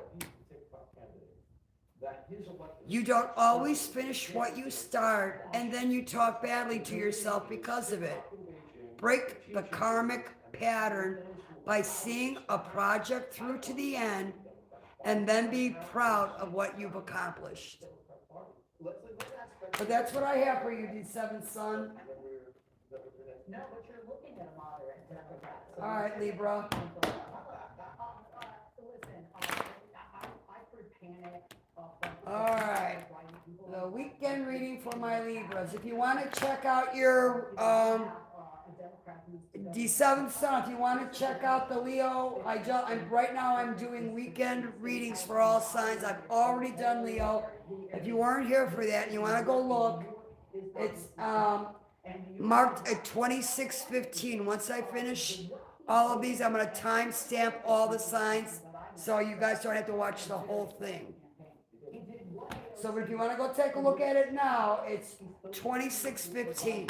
You don't always finish what you start, and then you talk badly to yourself because of it. Break the karmic pattern by seeing a project through to the end, and then be proud of what you've accomplished. But that's what I have for you, D7 Son. No, but you're looking at a moderate Democrat. So All right, Libra. Listen, I could panic. All right. The weekend reading for my Libras. If you want to check out your D7 son, if you want to check out the Leo, right now I'm doing weekend readings for all signs. I've already done Leo. If you weren't here for that and you want to go look, it's marked at 26:15. Once I finish all of these, I'm going to timestamp all the signs so you guys don't have to watch the whole thing. So if you want to go take a look at it now, it's 26:15.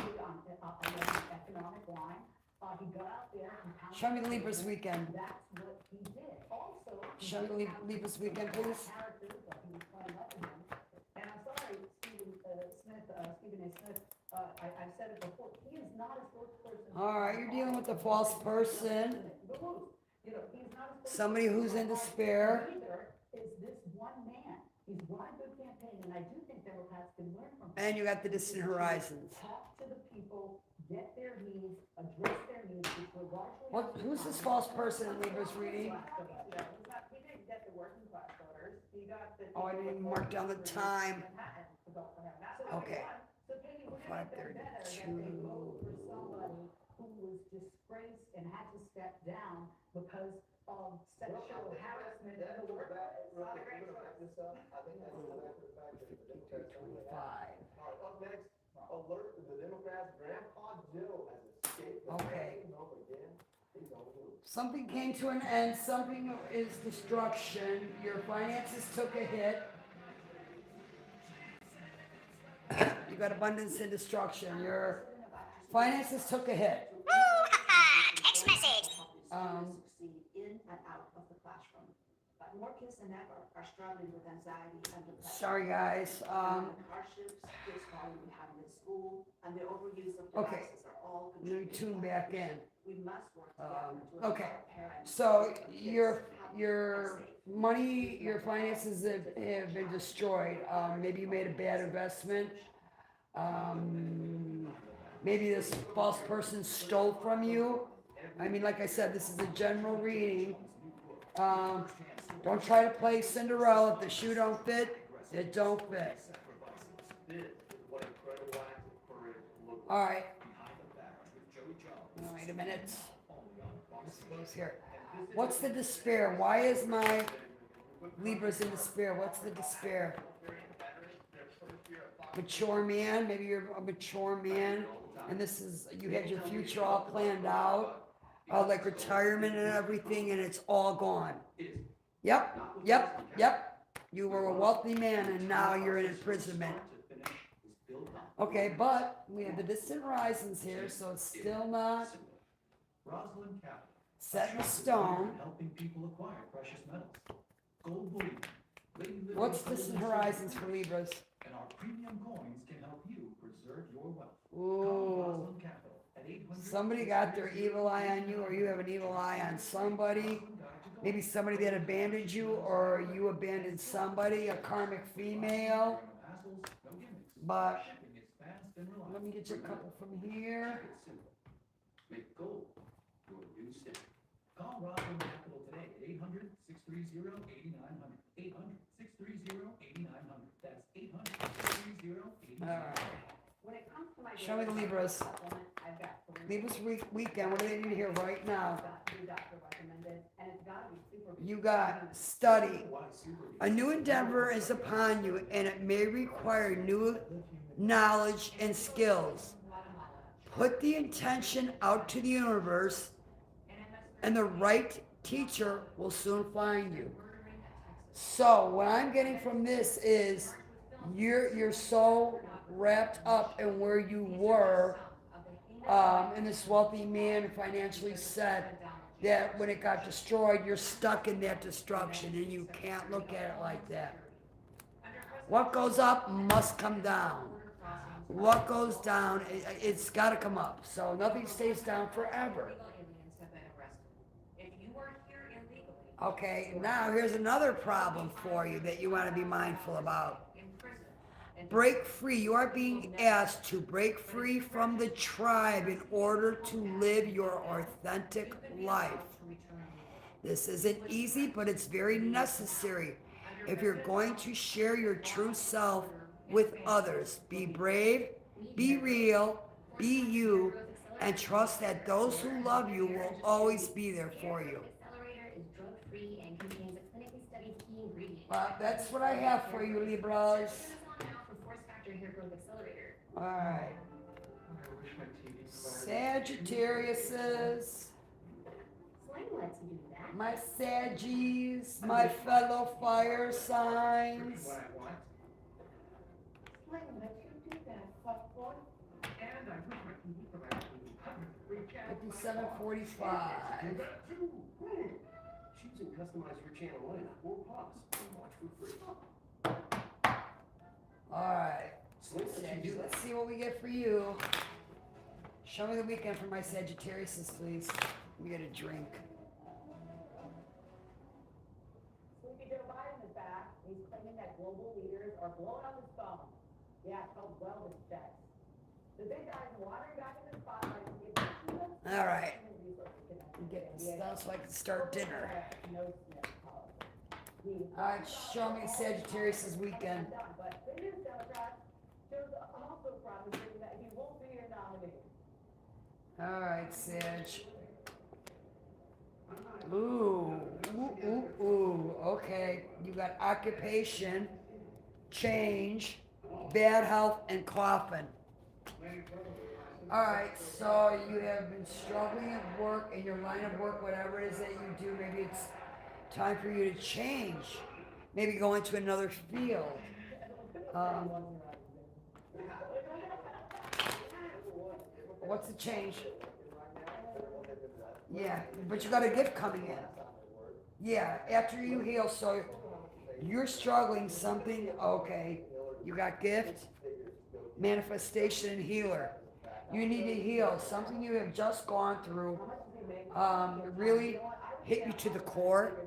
Show me the Libras weekend. Show me the Libras weekend, please. And I'm sorry, Stephen A. Smith, I've said it before, he is not a spokesperson. All right, you're dealing with a false person. You know, he's not a spokesperson. Somebody who's in despair. Neither is this one man. He's run a good campaign, and I do think Democrats can learn from him. And you got the distant horizons. Talk to the people, get their needs, address their needs, which were largely. Who's this false person in Libra's reading? He didn't get the working class voters, he got the. Oh, I didn't even mark down the time. Okay. So Katie, we're 5:32. they vote for somebody who was disgraced and had to step down because of sexual harassment in the workplace. Not a great choice. I think that's the fact that the Democrats don't have. 5. All right, up next, alert the Democrats, Grandpa Joe has escaped. Okay. Over again. He's on the move. Something came to an end. Something is destruction. Your finances took a hit. You got abundance and destruction. Your finances took a hit. Text message. Succeed in and out of the classroom. But more kids than ever are struggling with anxiety and depression. Sorry, guys. Hardships, kids falling behind in school, and the overuse of Okay. devices are all Let me tune back in. We must work together to Okay. empower parents. So your money, your finances have been destroyed. Maybe you made a bad investment. Maybe this false person stole from you. I mean, like I said, this is a general reading. Don't try to play Cinderella. If the shoe don't fit, it don't fit. All right. Wait a minute. Let's here. What's the despair? Why is my Libra's in despair? What's the despair? Mature man. Maybe you're a mature man, and this is you had your future all planned out, like retirement and everything, and it's all gone. Yep. You were a wealthy man, and now you're in imprisonment. Okay, but we have the distant horizons here, so it's still not set in stone. Helping people acquire precious metals. Gold bullion. What's distant horizons for Libras? And our premium coins can help you preserve your wealth. Ooh. Somebody got their evil eye on you, or you have an evil eye on somebody. Maybe somebody that abandoned you, or you abandoned somebody, a karmic female. But let me get you a couple from here. Make gold your new standard. Call Roslyn Capital today at 800-630-8900. 800-630-8900. That's 800-630-8900. All right. When it comes to my Show me the Libras. supplement, I've got three. Libras weekend. What do they need here right now? I've got three doctor recommended, and it's gotta be super. You got study. A new endeavor is upon you, and it may require new knowledge and skills. Put the intention out to the universe, and the right teacher will soon find you. So what I'm getting from this is you're so wrapped up in where you were, and this wealthy man financially said that when it got destroyed, you're stuck in that destruction, and you can't look at it like that. What goes up must come down. What goes down, it's got to come up. So nothing stays down forever. Okay, now here's another problem for you that you want to be mindful about. Break free. You are being asked to break free from the tribe in order to live your authentic life. This isn't easy, but it's very necessary if you're going to share your true self with others. Be brave, be real, be you, and trust that those who love you will always be there for you. Accelerator is drug-free and contains a clinically studied key ingredient. That's what I have for you, Libras. Amazon now for Force Factor Hair Growth Accelerator. All right. I wish my TV Sagittariuses, Slang lets you do that. my Saggies, my fellow fire signs. what I want. Sling, let you do that, fuckboy. And I wish my TV provider would free chat. 57:45. Choose and customize your channel in or pause and watch for free. All right. Sling lets you do Let's that. see what we get for you. Show me the weekend for my Sagittariuses, please. Let me get a drink. Sleepy Joe Biden is back. He's claiming that global leaders are blowing up his phone. Yeah, it's called wellness checks. The big guy's wandering back in the spotlight to give the All right. human resources connection. Get this done so I can start dinner. No snitch policy. All right, show me Sagittarius' weekend. But the news Democrats shows also promising that he won't be your nominee. All right, Sag. Ooh, ooh. Okay, you got occupation, change, bad health, and coffin. All right, so you have been struggling at work, in your line of work, whatever it is that you do. Maybe it's time for you to change. Maybe go into another field. What's the change? Yeah, but you got a gift coming in. Yeah, after you heal, so you're struggling something, okay. You got gift, manifestation, and healer. You need to heal something you have just gone through. Really hit you to the core.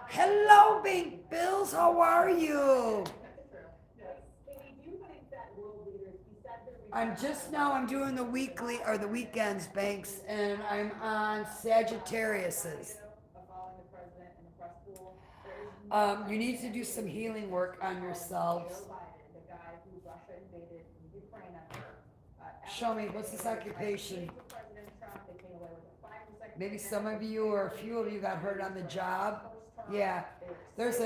Hello, Big Bills, how are you? I'm doing the weekly or the weekends, Banks, and I'm on Sagittariuses. You need to do some healing work on yourselves. Show me, what's this occupation? Maybe some of you or a few of you got hurt on the job. Yeah, there's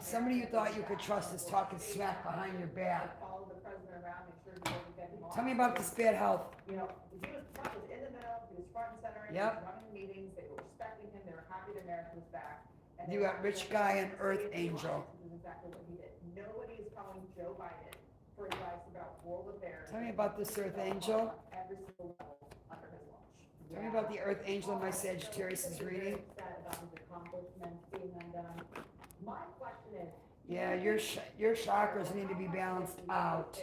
somebody you thought you could trust is talking smack behind your back. Tell me about this bad health. You know, he was in the middle, he was front and center, he was Yep. running the meetings, they were respecting him, they were happy that America was back. And You they got were rich guy and earth angel. This is exactly what he did. Nobody is calling Joe Biden for advice about world affairs. Tell me about this earth angel. Every single level under his watch. Tell me about the earth angel in my Sagittarius is reading. Upset about his accomplishments being undone. My question is. Yeah, your chakras need to be balanced out.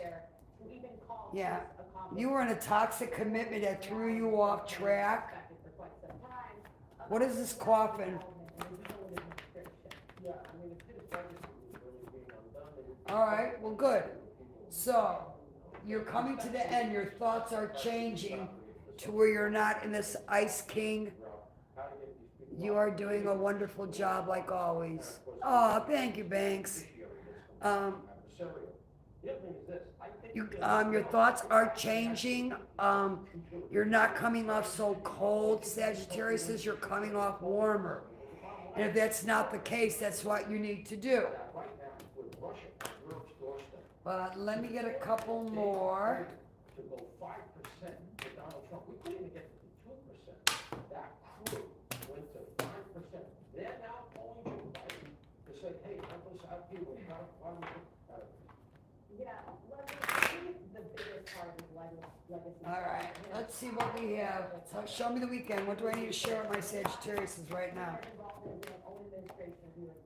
Yeah, you were in a toxic commitment that threw you off track. What is this coffin? All right, well, good. So, you're coming to the end. Your thoughts are changing to where you're not in this Ice King. You are doing a wonderful job like always. Oh, thank you, Banks. Your thoughts are changing. You're not coming off so cold, Sagittarius says you're coming off warmer. And if that's not the case, that's what you need to do. But let me get a couple more. To go 5% to Donald Trump. We couldn't even get to 2%. That crew went to 5%. They're now calling Joe Biden to say, hey, help us out here. Why we Yeah, let me, the biggest part of his legacy. All right, let's see what we have. So show me the weekend. What do I need to share with my Sagittarius right now?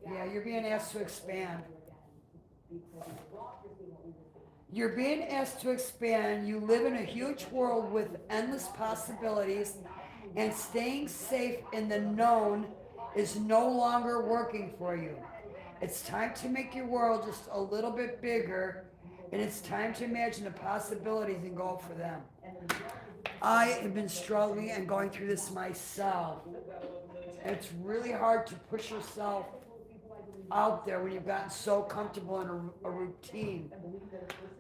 Yeah, you're being asked to expand. You're being asked to expand. You live in a huge world with endless possibilities, and staying safe in the known is no longer working for you. It's time to make your world just a little bit bigger, and it's time to imagine the possibilities and go for them. I have been struggling and going through this myself. It's really hard to push yourself out there when you've gotten so comfortable in a routine.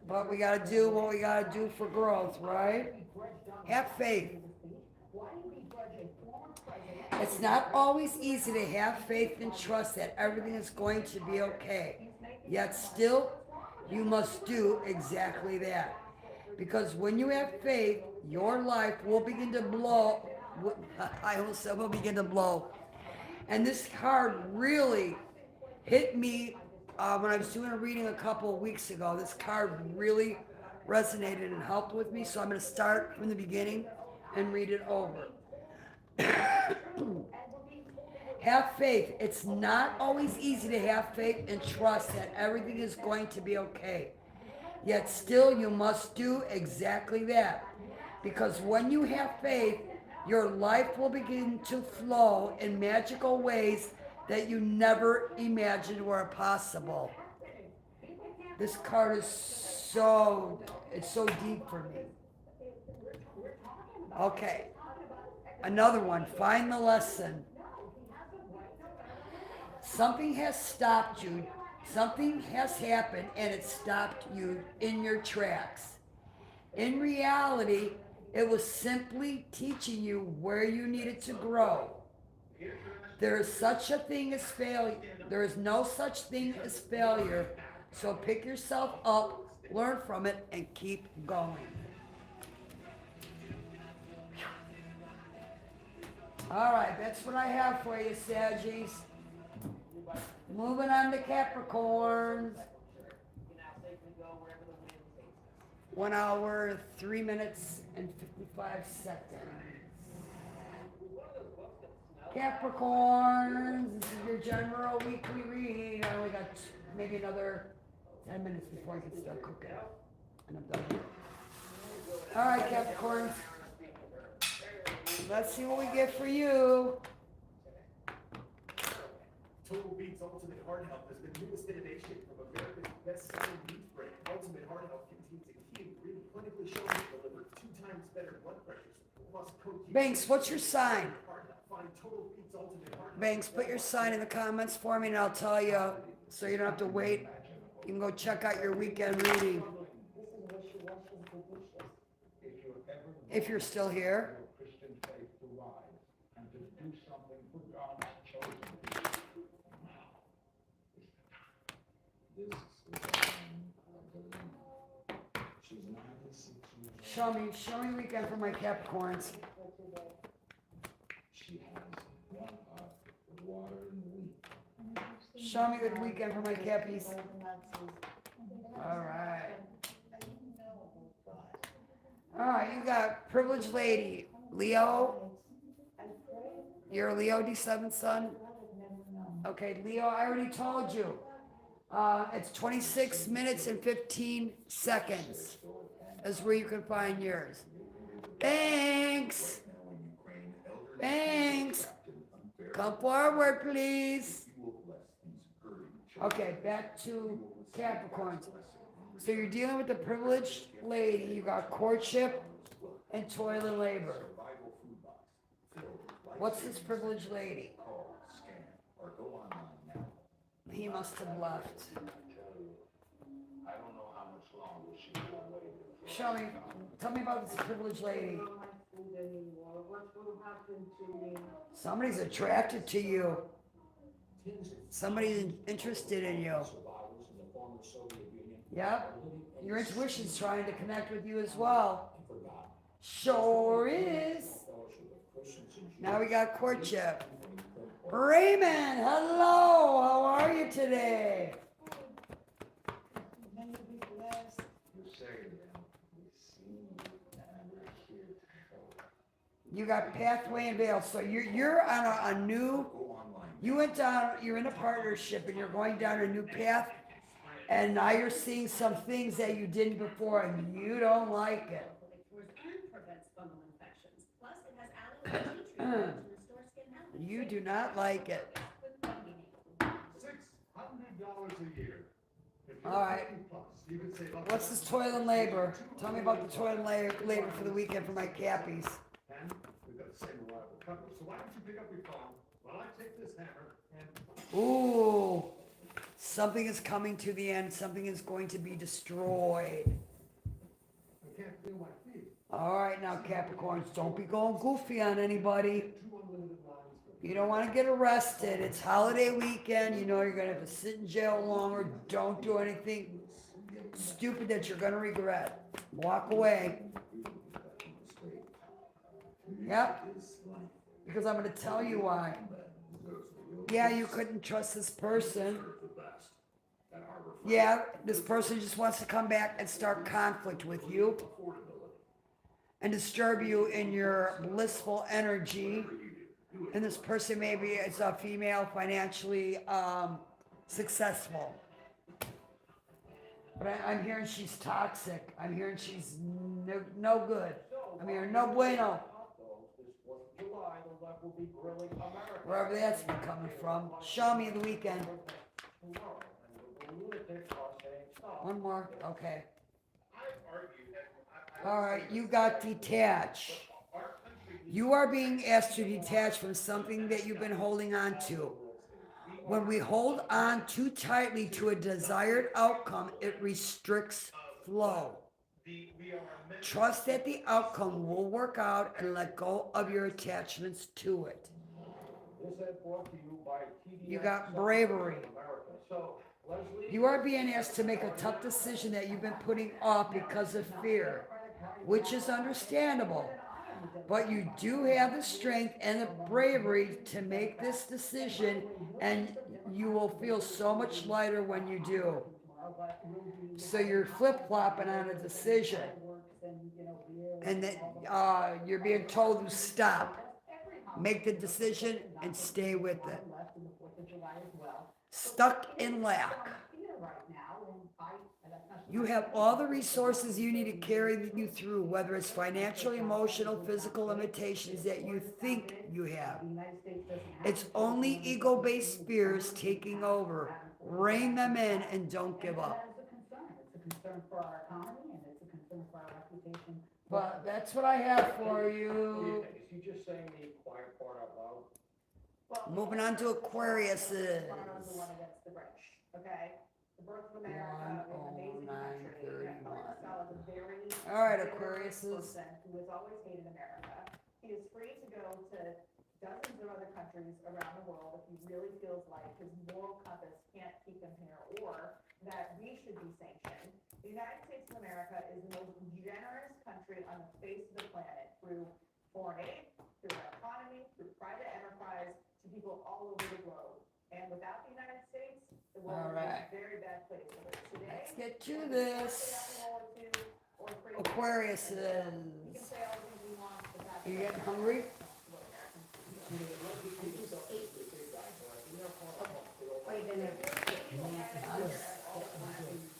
But we gotta do what we gotta do for growth, right? Have faith. It's not always easy to have faith and trust that everything is going to be okay. Yet still, you must do exactly that. Because when you have faith, your life will begin to blow. I also will begin to blow. And this card really hit me when I was doing a reading a couple of weeks ago. This card really resonated and helped with me. So I'm going to start from the beginning and read it over. Have faith. It's not always easy to have faith and trust that everything is going to be okay. Yet still you must do exactly that. Because when you have faith, your life will begin to flow in magical ways that you never imagined were possible. This card is so deep for me. Okay. Another one. Find the lesson. Something has stopped you. Something has happened and it stopped you in your tracks. In reality, it was simply teaching you where you needed to grow. There is such a thing as failure. There is no such thing as failure. So pick yourself up, learn from it, and keep going. All right, that's what I have for you, Saggies. Moving on to Capricorns. 1 hour, 3 minutes, and 55 seconds. Capricorns, this is your general weekly reading. I only got maybe another 10 minutes before I can start cooking. And I'm done. All right, Capricorns. Let's see what we get for you. Total Beats Ultimate Heart Health is the newest innovation from America's best-selling meat brand. Ultimate Heart Health contains a key ingredient clinically shown to deliver 2 times better blood pressure. Plus Banks, what's your sign? Find Total Beats Ultimate Heart Banks, put your sign in the comments for me and I'll tell you so you don't have to wait. You can go check out your weekend reading. If you're still here. Christian faith to rise and to do something for God's chosen people. This is she's 96 years old. Show me weekend for my Capricorns. She has one heart, water and wheat. Show me the weekend for my Cappies. All right. All right, you got Privileged Lady. Leo. You're a Leo D7 son? Okay, Leo, I already told you. It's 26 minutes and 15 seconds is where you can find yours. Thanks. Thanks. Come forward, please. Okay, back to Capricorns. So you're dealing with the privileged lady. You got courtship and toil and labor. What's this privileged lady? He must have left. Show me. Tell me about this privileged lady. Somebody's attracted to you. Somebody's interested in you. Yep. Your intuition's trying to connect with you as well. Sure is. Now we got courtship. Raymond, hello. How are you today? You got pathway and veil. So you're on a new. You went down. You're in a partnership and you're going down a new path. And now you're seeing some things that you didn't before, and you don't like it. You do not like it. $600 a year. All right. What's this toil and labor? Tell me about the toil and labor for the weekend for my Cappies. And we've got the same reliable coverage. So why don't you pick up your phone while I take this hammer and... Ooh, Something is coming to the end. Something is going to be destroyed. I can't feel my feet. All right, now Capricorns, don't be going goofy on anybody. Two unlimited lines for You don't want to get arrested. It's holiday weekend. You know you're going to have to sit in jail longer. Don't do anything stupid that you're going to regret. Walk away. Yep. Because I'm going to tell you why. Yeah, you couldn't trust this person. Yeah, this person just wants to come back and start conflict with you and disturb you in your blissful energy. And this person maybe is a female, financially successful. But I'm hearing she's toxic. I'm hearing she's no good. I'm hearing no bueno. July, the left will be grilling America. Wherever that's been coming from. Show me the weekend. Tomorrow, and the lunatics are saying stop. One more. Okay. I argue that All right, you got detached. You are being asked to detach from something that you've been holding on to. When we hold on too tightly to a desired outcome, it restricts flow. Trust that the outcome will work out and let go of your attachments to it. This is brought to you by TDS You got bravery. America. So, Leslie, You are being asked to make a tough decision that you've been putting off because of fear, which is understandable. But you do have the strength and the bravery to make this decision, and you will feel so much lighter when you do. So you're flip-flopping on a decision, and that you're being told to stop. Make the decision and stay with it. Stuck in lack. You have all the resources you need to carry you through, whether it's financial, emotional, physical limitations that you think you have. It's only ego-based fears taking over. Rein them in and don't give up. It's a concern for our economy, and it's a concern for our reputation. But that's what I have for you. is he just saying the quiet part out loud? Moving on to Aquariuses. One of the one against the British, okay? The birth of America, we have an amazing country. Marcel is a very All right, bitter Aquariuses. person who has always hated America. He is free to go to dozens of other countries around the world if he really feels like his moral compass can't keep him here, or that we should be sanctioned. The United States of America is the most generous country on the face of the planet through foreign aid, through our economy, through private enterprise, to people all over the globe. And without the United States, the world All would be right. a very bad place. Whether it's today, Let's get to or this. or pretty We can Aquariuses. say all the things we want, but that's. You getting hungry?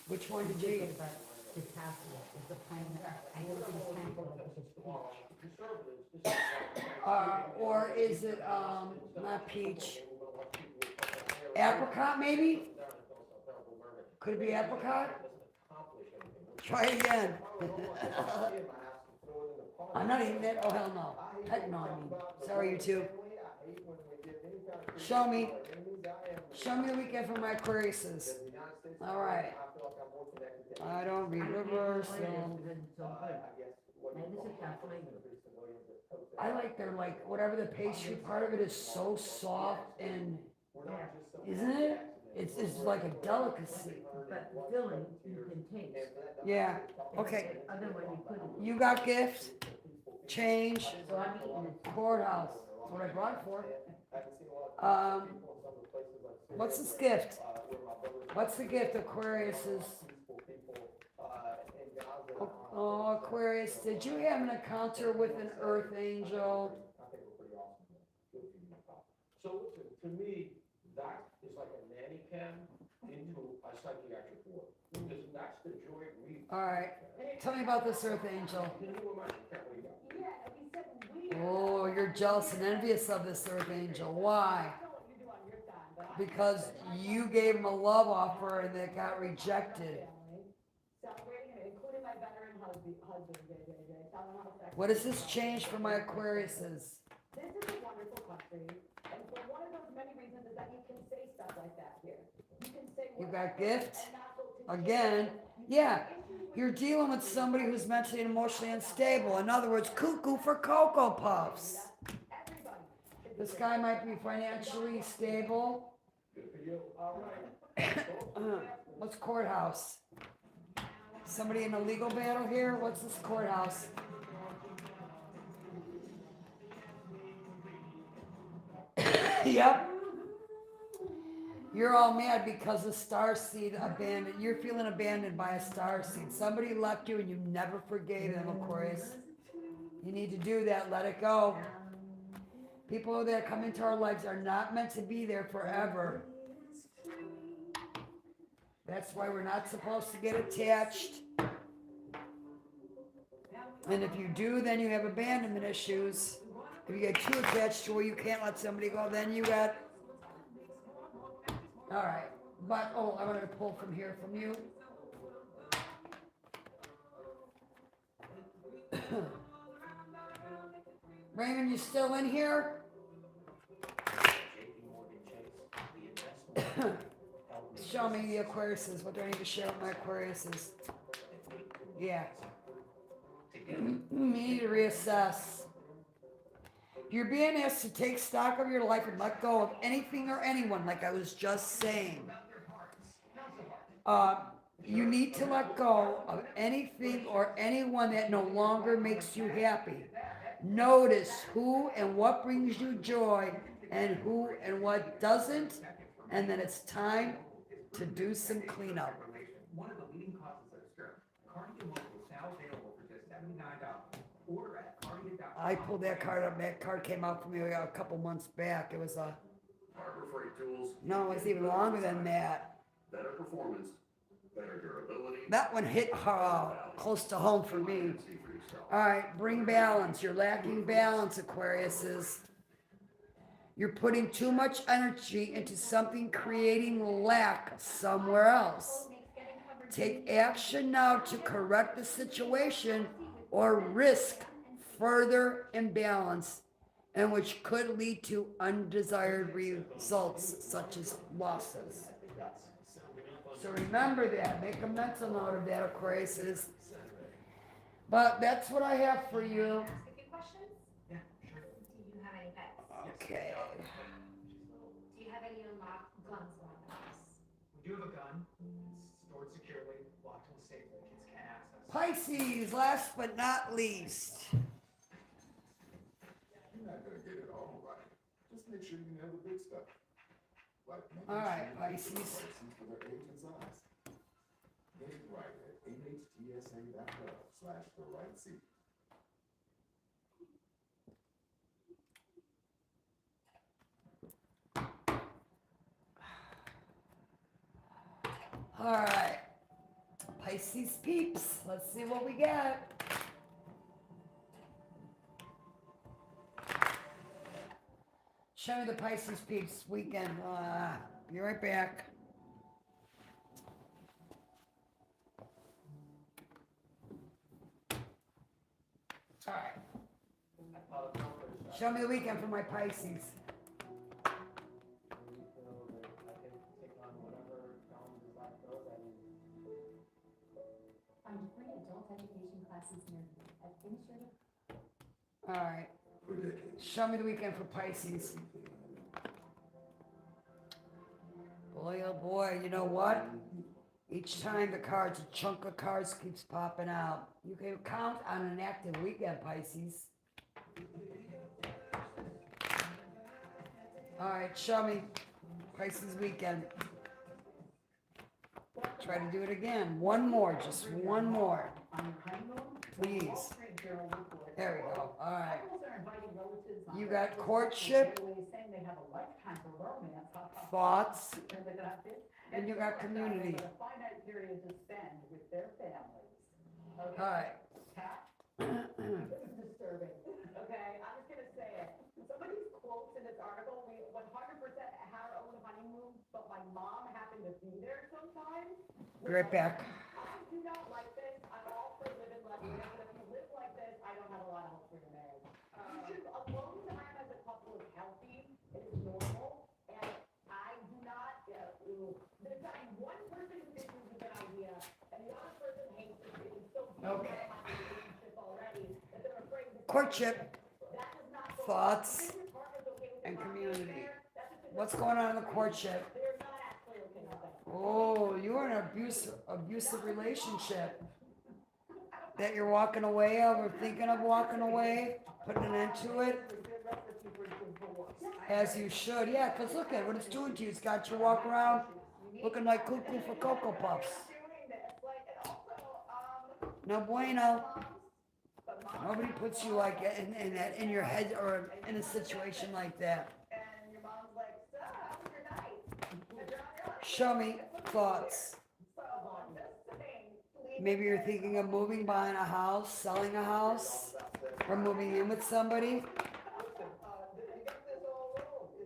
Which one did you eat? Or is it not peach? Apricot maybe? Could it be apricot? Try it again. I'm not eating it. Oh hell no. Heck no, I mean. Sorry, you two. Show me. Show me the weekend for my Aquariuses. All right. I don't read reversal. I like their whatever the pastry part of it is so soft and isn't it? It's like a delicacy. But filling, you can taste. Yeah. Okay. Otherwise you couldn't. You got gifts. Change. So I'm eating it. Courthouse. That's what I brought it for. What's this gift? What's the gift, Aquariuses? Oh, Aquarius, did you have an encounter with an earth angel? So listen, to me, that is like a nanny cam into a psychiatric ward. Because that's the joy we. All right. Tell me about this earth angel. Can you imagine? Can't wait. Yeah, he said we. Oh, you're jealous and envious of this earth angel. Why? I know what you do on your time, but I. Because you gave him a love offer and it got rejected. Celebrating it, including my veteran husband, JJ. Tell him how sexy. What does this change for my Aquariuses? This is a wonderful country, and for one of those many reasons is that you can say stuff like that here. You can say You got gift? Again, yeah. You're dealing with somebody who's mentally and emotionally unstable. In other words, cuckoo for Cocoa Puffs. This guy might be financially stable. Good for you. All right. What's courthouse? Somebody in a legal battle here? What's this courthouse? Yep. You're all mad because the star seed abandoned. You're feeling abandoned by a star seed. Somebody left you and you never forgave them, Aquarius. You need to do that. Let it go. People that come into our lives are not meant to be there forever. That's why we're not supposed to get attached. And if you do, then you have abandonment issues. If you get too attached to where you can't let somebody go, then you got... All right. But, oh, I wanted to pull from here from you. Raymond, you still in here? Show me the Aquariuses. What do I need to share with my Aquariuses? Yeah. You need to reassess. You're being asked to take stock of your life and let go of anything or anyone, like I was just saying. You need to let go of anything or anyone that no longer makes you happy. Notice who and what brings you joy and who and what doesn't, and then it's time to do some cleanup. One of the leading causes of stroke. Cardigan Mobile is now available for just $79. Order at cardigan.com. I pulled that card up. That card came out for me a couple months back. It was a... Harbor Freight Tools. No, it was even longer than that. Better performance, better durability. That one hit close to home for me. All right, bring balance. You're lacking balance, Aquariuses. You're putting too much energy into something creating lack somewhere else. Take action now to correct the situation or risk further imbalance, and which could lead to undesired results such as losses. So remember that. Make a mental note of that, Aquariuses. But that's what I have for you. Ask a few questions? Yeah, sure. Do you have any pets? Okay. Do you have any unlocked guns around the house? We do have a gun. It's stored securely, locked in a safe that kids can't access. Pisces, last but not least. You're not gonna get it all right. Just make sure you know the big stuff. Like All right, Pisces. For their agent's eyes. Get it right at nhtsa.gov/the right seat. All right. Pisces peeps. Let's see what we got. Show me the Pisces peeps weekend. Be right back. All right. Show me the weekend for my Pisces. Find free adult education classes near you. Administrative. All right. Show me the weekend for Pisces. Boy, oh boy, you know what? Each time the cards, a chunk of cards keeps popping out. You can count on an active weekend, Pisces. All right, show me Pisces weekend. Try to do it again. One more, just one more. Please. There we go. All right. You got courtship, thoughts, and you got community. Period to spend with their families. All right. This is disturbing, okay? I'm just gonna say it. Some of these quotes in this article, we 100% had our own honeymoon, but my mom happened to be there sometime. Be right back. I do not like this. I'm all for living life, but if you live like this, I don't have a lot of hope for your marriage. Alone time as a couple is healthy, it is normal, and I do not, there's not one Okay. Courtship, thoughts, and community. What's going on in the courtship? Oh, you're in an abusive relationship that you're walking away of or thinking of walking away, putting an end to it. As you should, yeah, because look at what it's doing to you. It's got you walk around looking like cuckoo for Cocoa Puffs. No bueno. Nobody puts you like in your head or in a situation like that. Show me thoughts. Maybe you're thinking of moving, buying a house, selling a house, or moving in with somebody.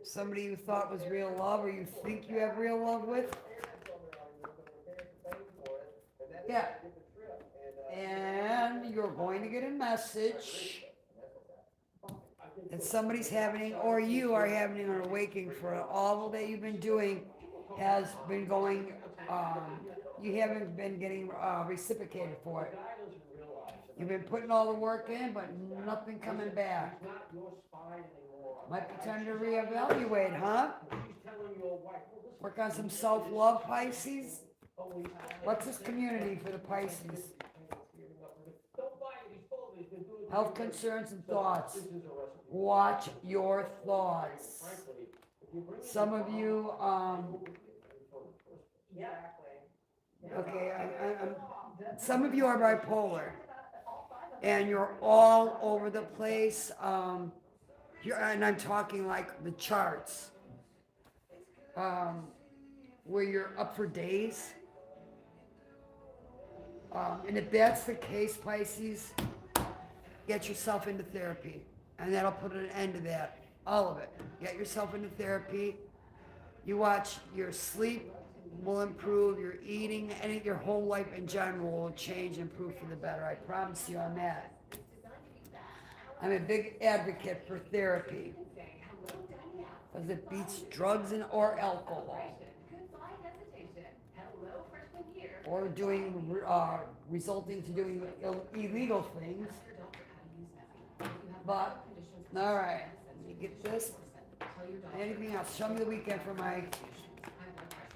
Somebody you thought was real love or you think you have real love with. Yeah. And you're going to get a message that somebody's having, or you are having an awakening for it. All that you've been doing has been going, you haven't been getting reciprocated for it. You've been putting all the work in, but nothing coming back. Might be time to reevaluate, huh? Work on some self-love, Pisces. What's this community for the Pisces? Health concerns and thoughts. Watch your thoughts. Some of you, okay, some of you are bipolar, and you're all over the place. And I'm talking like the charts, where you're up for days. And if that's the case, Pisces, get yourself into therapy, and that'll put an end to that. All of it. Get yourself into therapy. You watch, your sleep will improve, your eating, and your whole life in general will change and improve for the better. I promise you on that. I'm a big advocate for therapy because it beats drugs or alcohol or doing resulting to doing illegal things. But all right, let me get this. Anything else? Show me the weekend for my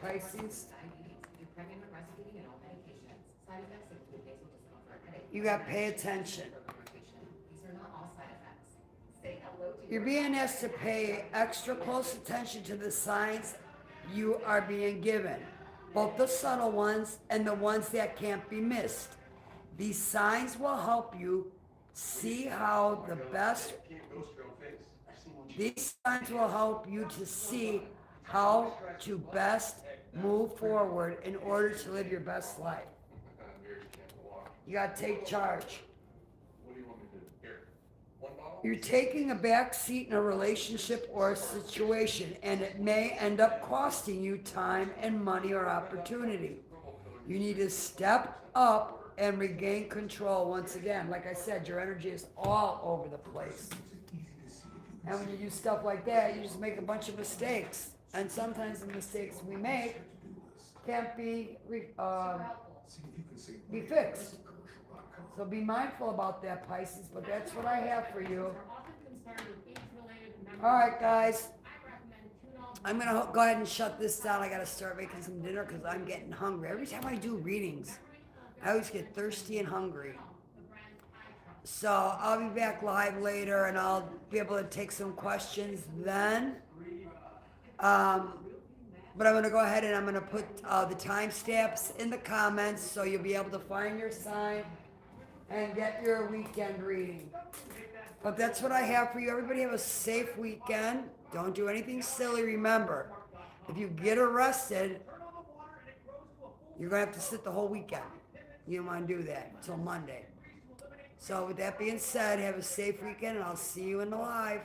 Pisces. You got to pay attention. You're being asked to pay extra close attention to the signs you are being given, both the subtle ones and the ones that can't be missed. These signs will help you see how the best. These signs will help you to see how to best move forward in order to live your best life. You got to take charge. You're taking a back seat in a relationship or a situation, and it may end up costing you time and money or opportunity. You need to step up and regain control once again. Like I said, your energy is all over the place. And when you do stuff like that, you just make a bunch of mistakes. And sometimes the mistakes we make can't be fixed. So be mindful about that, Pisces, but that's what I have for you. All right, guys. I'm going to go ahead and shut this down. I got to start making some dinner because I'm getting hungry. Every time I do readings, I always get thirsty and hungry. So I'll be back live later, and I'll be able to take some questions then. But I'm going to go ahead and I'm going to put the timestamps in the comments so you'll be able to find your sign and get your weekend reading. But that's what I have for you. Everybody have a safe weekend. Don't do anything silly. Remember, if you get arrested, you're going to have to sit the whole weekend. You don't want to do that until Monday. So with that being said, have a safe weekend, and I'll see you in the live.